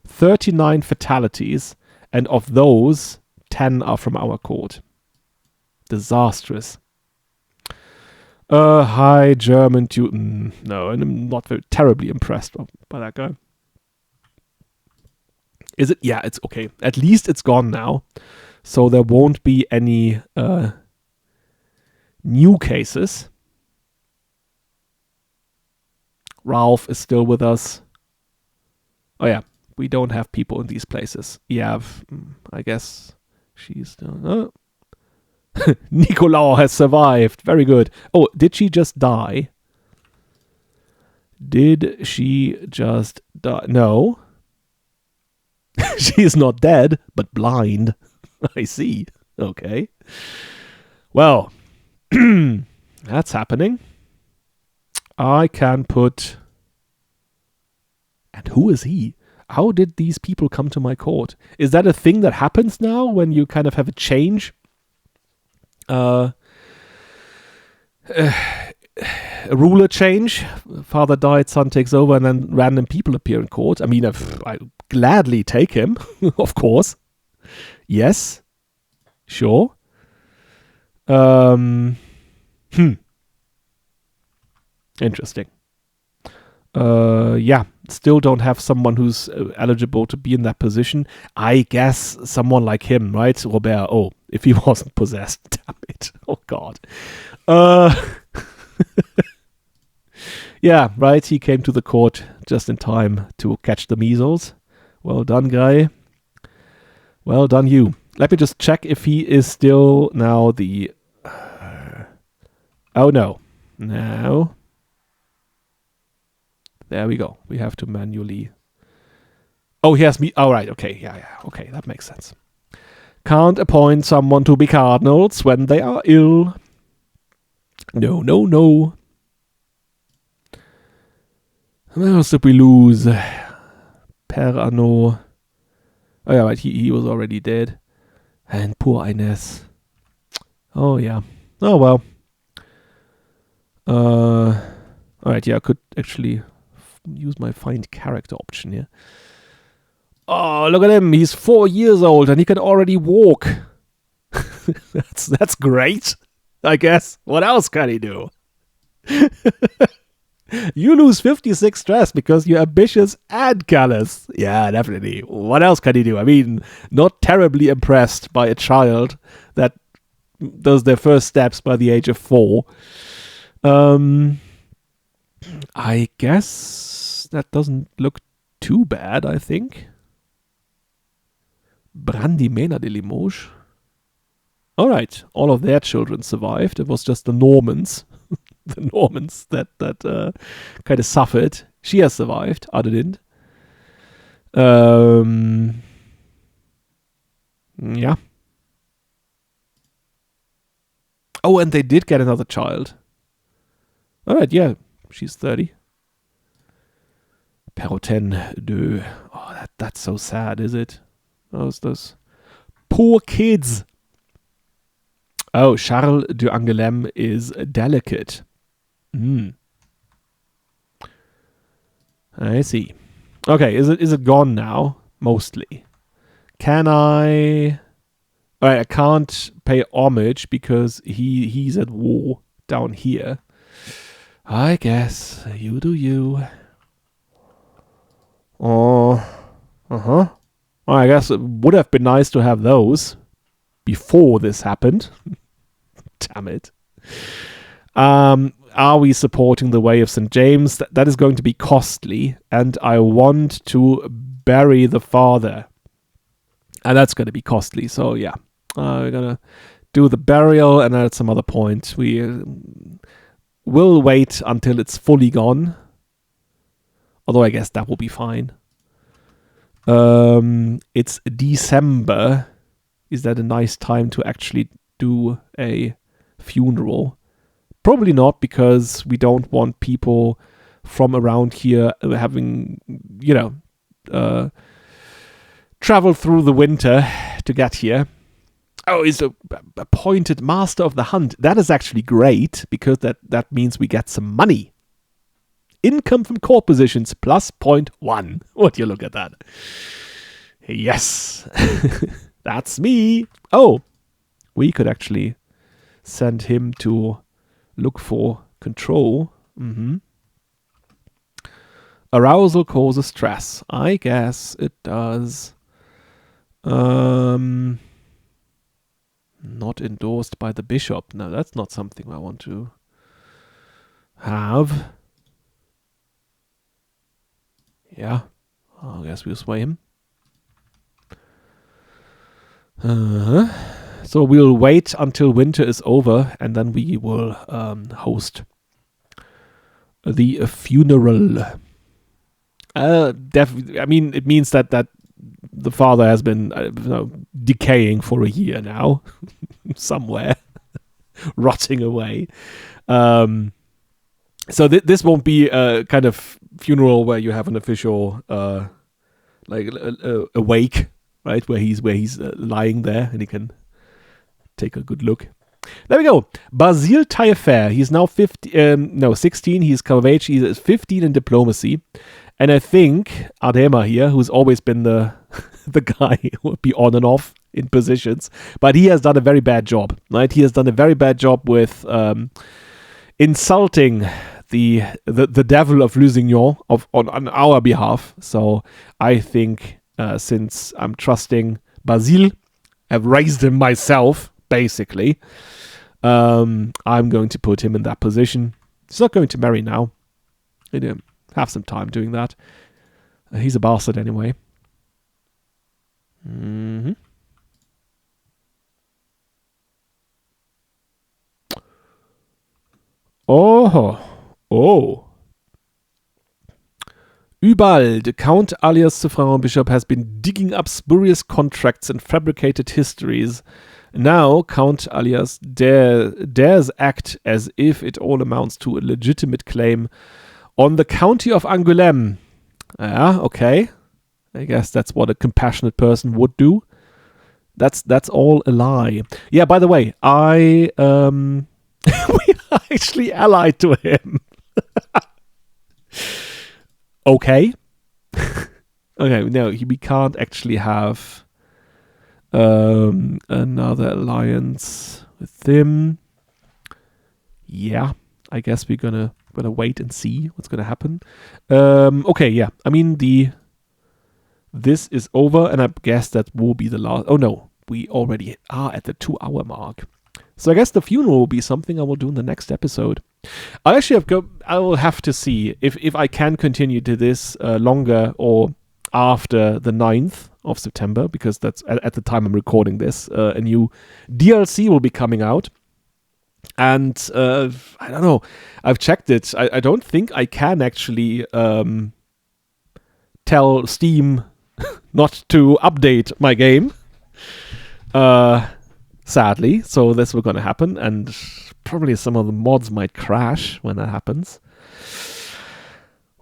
39 fatalities, and of those, 10 are from our court. Disastrous. High German tutor. No, and I'm not very terribly impressed by that guy. Is it? Yeah, it's okay. At least it's gone now. So there won't be any new cases. Ralph is still with us. Oh yeah, we don't have people in these places. Yeah, I guess she's still... Nicolau has survived. Very good. Oh, did she just die? Did she just die? No. She is not dead, but blind. I see. Okay. Well, that's happening. I can put... And who is he? How did these people come to my court? Is that a thing that happens now when you kind of have a change? A ruler change. Father died, son takes over, and then random people appear in court. I mean, I gladly take him, of course. Yes. Sure. Interesting. Yeah, still don't have someone who's eligible to be in that position. I guess someone like him, right? Robert. Oh, if he wasn't possessed. Damn it. Oh, God. Yeah, right. He came to the court just in time to catch the measles. Well done, guy. Well done, you. Let me just check if he is still now the... Oh, no. No. There we go. We have to manually... Oh, he has me... Oh, right. Okay. Yeah. Okay, that makes sense. Can't appoint someone to be cardinals when they are ill. No. Where else did we lose? Herr Arnaud. Oh yeah, right, he was already dead. And poor Ines. Oh yeah. Oh well. Alright, yeah, I could actually use my find character option here. Oh, look at him. He's 4 years old and he can already walk. That's great, I guess. What else can he do? You lose 56 stress because you're ambitious and callous. Yeah, definitely. What else can he do? I mean, not terribly impressed by a child that does their first steps by the age of 4. I guess that doesn't look too bad, I think. Brandimena de Limoges. Alright, all of their children survived. It was just the Normans. The Normans that kind of suffered. She has survived, Ada didn't. Yeah. Oh, and they did get another child. Alright, yeah. She's 30. Perrotin de... Oh, that's so sad, is it? Those poor kids. Oh, Charles de Angoulême is delicate. I see. Okay, is it gone now? Mostly. Can I... Alright, I can't pay homage because he's at war down here. I guess you do you. Oh, well, I guess it would have been nice to have those before this happened. Damn it. Are we supporting the Way of St. James? That is going to be costly, and I want to bury the father. And that's going to be costly, so yeah. We're going to do the burial, and at some other point we will wait until it's fully gone. Although I guess that will be fine. It's December. Is that a nice time to actually do a funeral? Probably not, because we don't want people from around here having, travel through the winter to get here. Oh, he's appointed Master of the Hunt. That is actually great, because that means we get some money. Income from court positions plus 0.1. Would you look at that? Yes. That's me. Oh, we could actually send him to look for control. Arousal causes stress. I guess it does. Not endorsed by the bishop. No, that's not something I want to have. Yeah, I guess we'll sway him. So we'll wait until winter is over, and then we will host the funeral. Definitely. I mean, it means that the father has been decaying for a year now, somewhere, rotting away. So this won't be a kind of funeral where you have an official like a wake, right? Where he's lying there and he can take a good look. There we go. Basile Taillefer. He's now 16. He's Caravage. He's 15 in diplomacy. And I think Ardema here, who's always been the guy who would be on and off in positions, but he has done a very bad job, right? He has done a very bad job with insulting the devil of Lusignan on our behalf. So I think since I'm trusting Basile, I've raised him myself, basically. I'm going to put him in that position. He's not going to marry now. Have some time doing that. He's a bastard anyway. Oh. Ubald, Count alias Suffragan Bishop has been digging up spurious contracts and fabricated histories. Now, Count alias dares act as if it all amounts to a legitimate claim on the county of Angoulême. Yeah, okay. I guess that's what a compassionate person would do. That's all a lie. Yeah, by the way, we are actually allied to him. Okay. Okay, no, we can't actually have another alliance with him. Yeah, I guess we're gonna wait and see what's gonna happen. Okay, yeah. I mean this is over, and I guess that will be the last. Oh no, we already are at the 2-hour mark. So I guess the funeral will be something I will do in the next episode. I actually I will have to see if I can continue to this longer or after the 9th of September, because that's at the time I'm recording this. A new DLC will be coming out. And I don't know. I've checked it. I don't think I can actually tell Steam not to update my game. Sadly. So this was going to happen. And probably some of the mods might crash when that happens.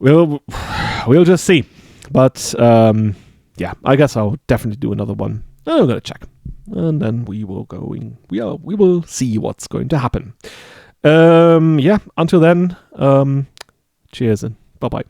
We'll just see. But yeah, I guess I'll definitely do another one. I'm going to check. And then we will see what's going to happen. Yeah, until then, cheers and bye-bye.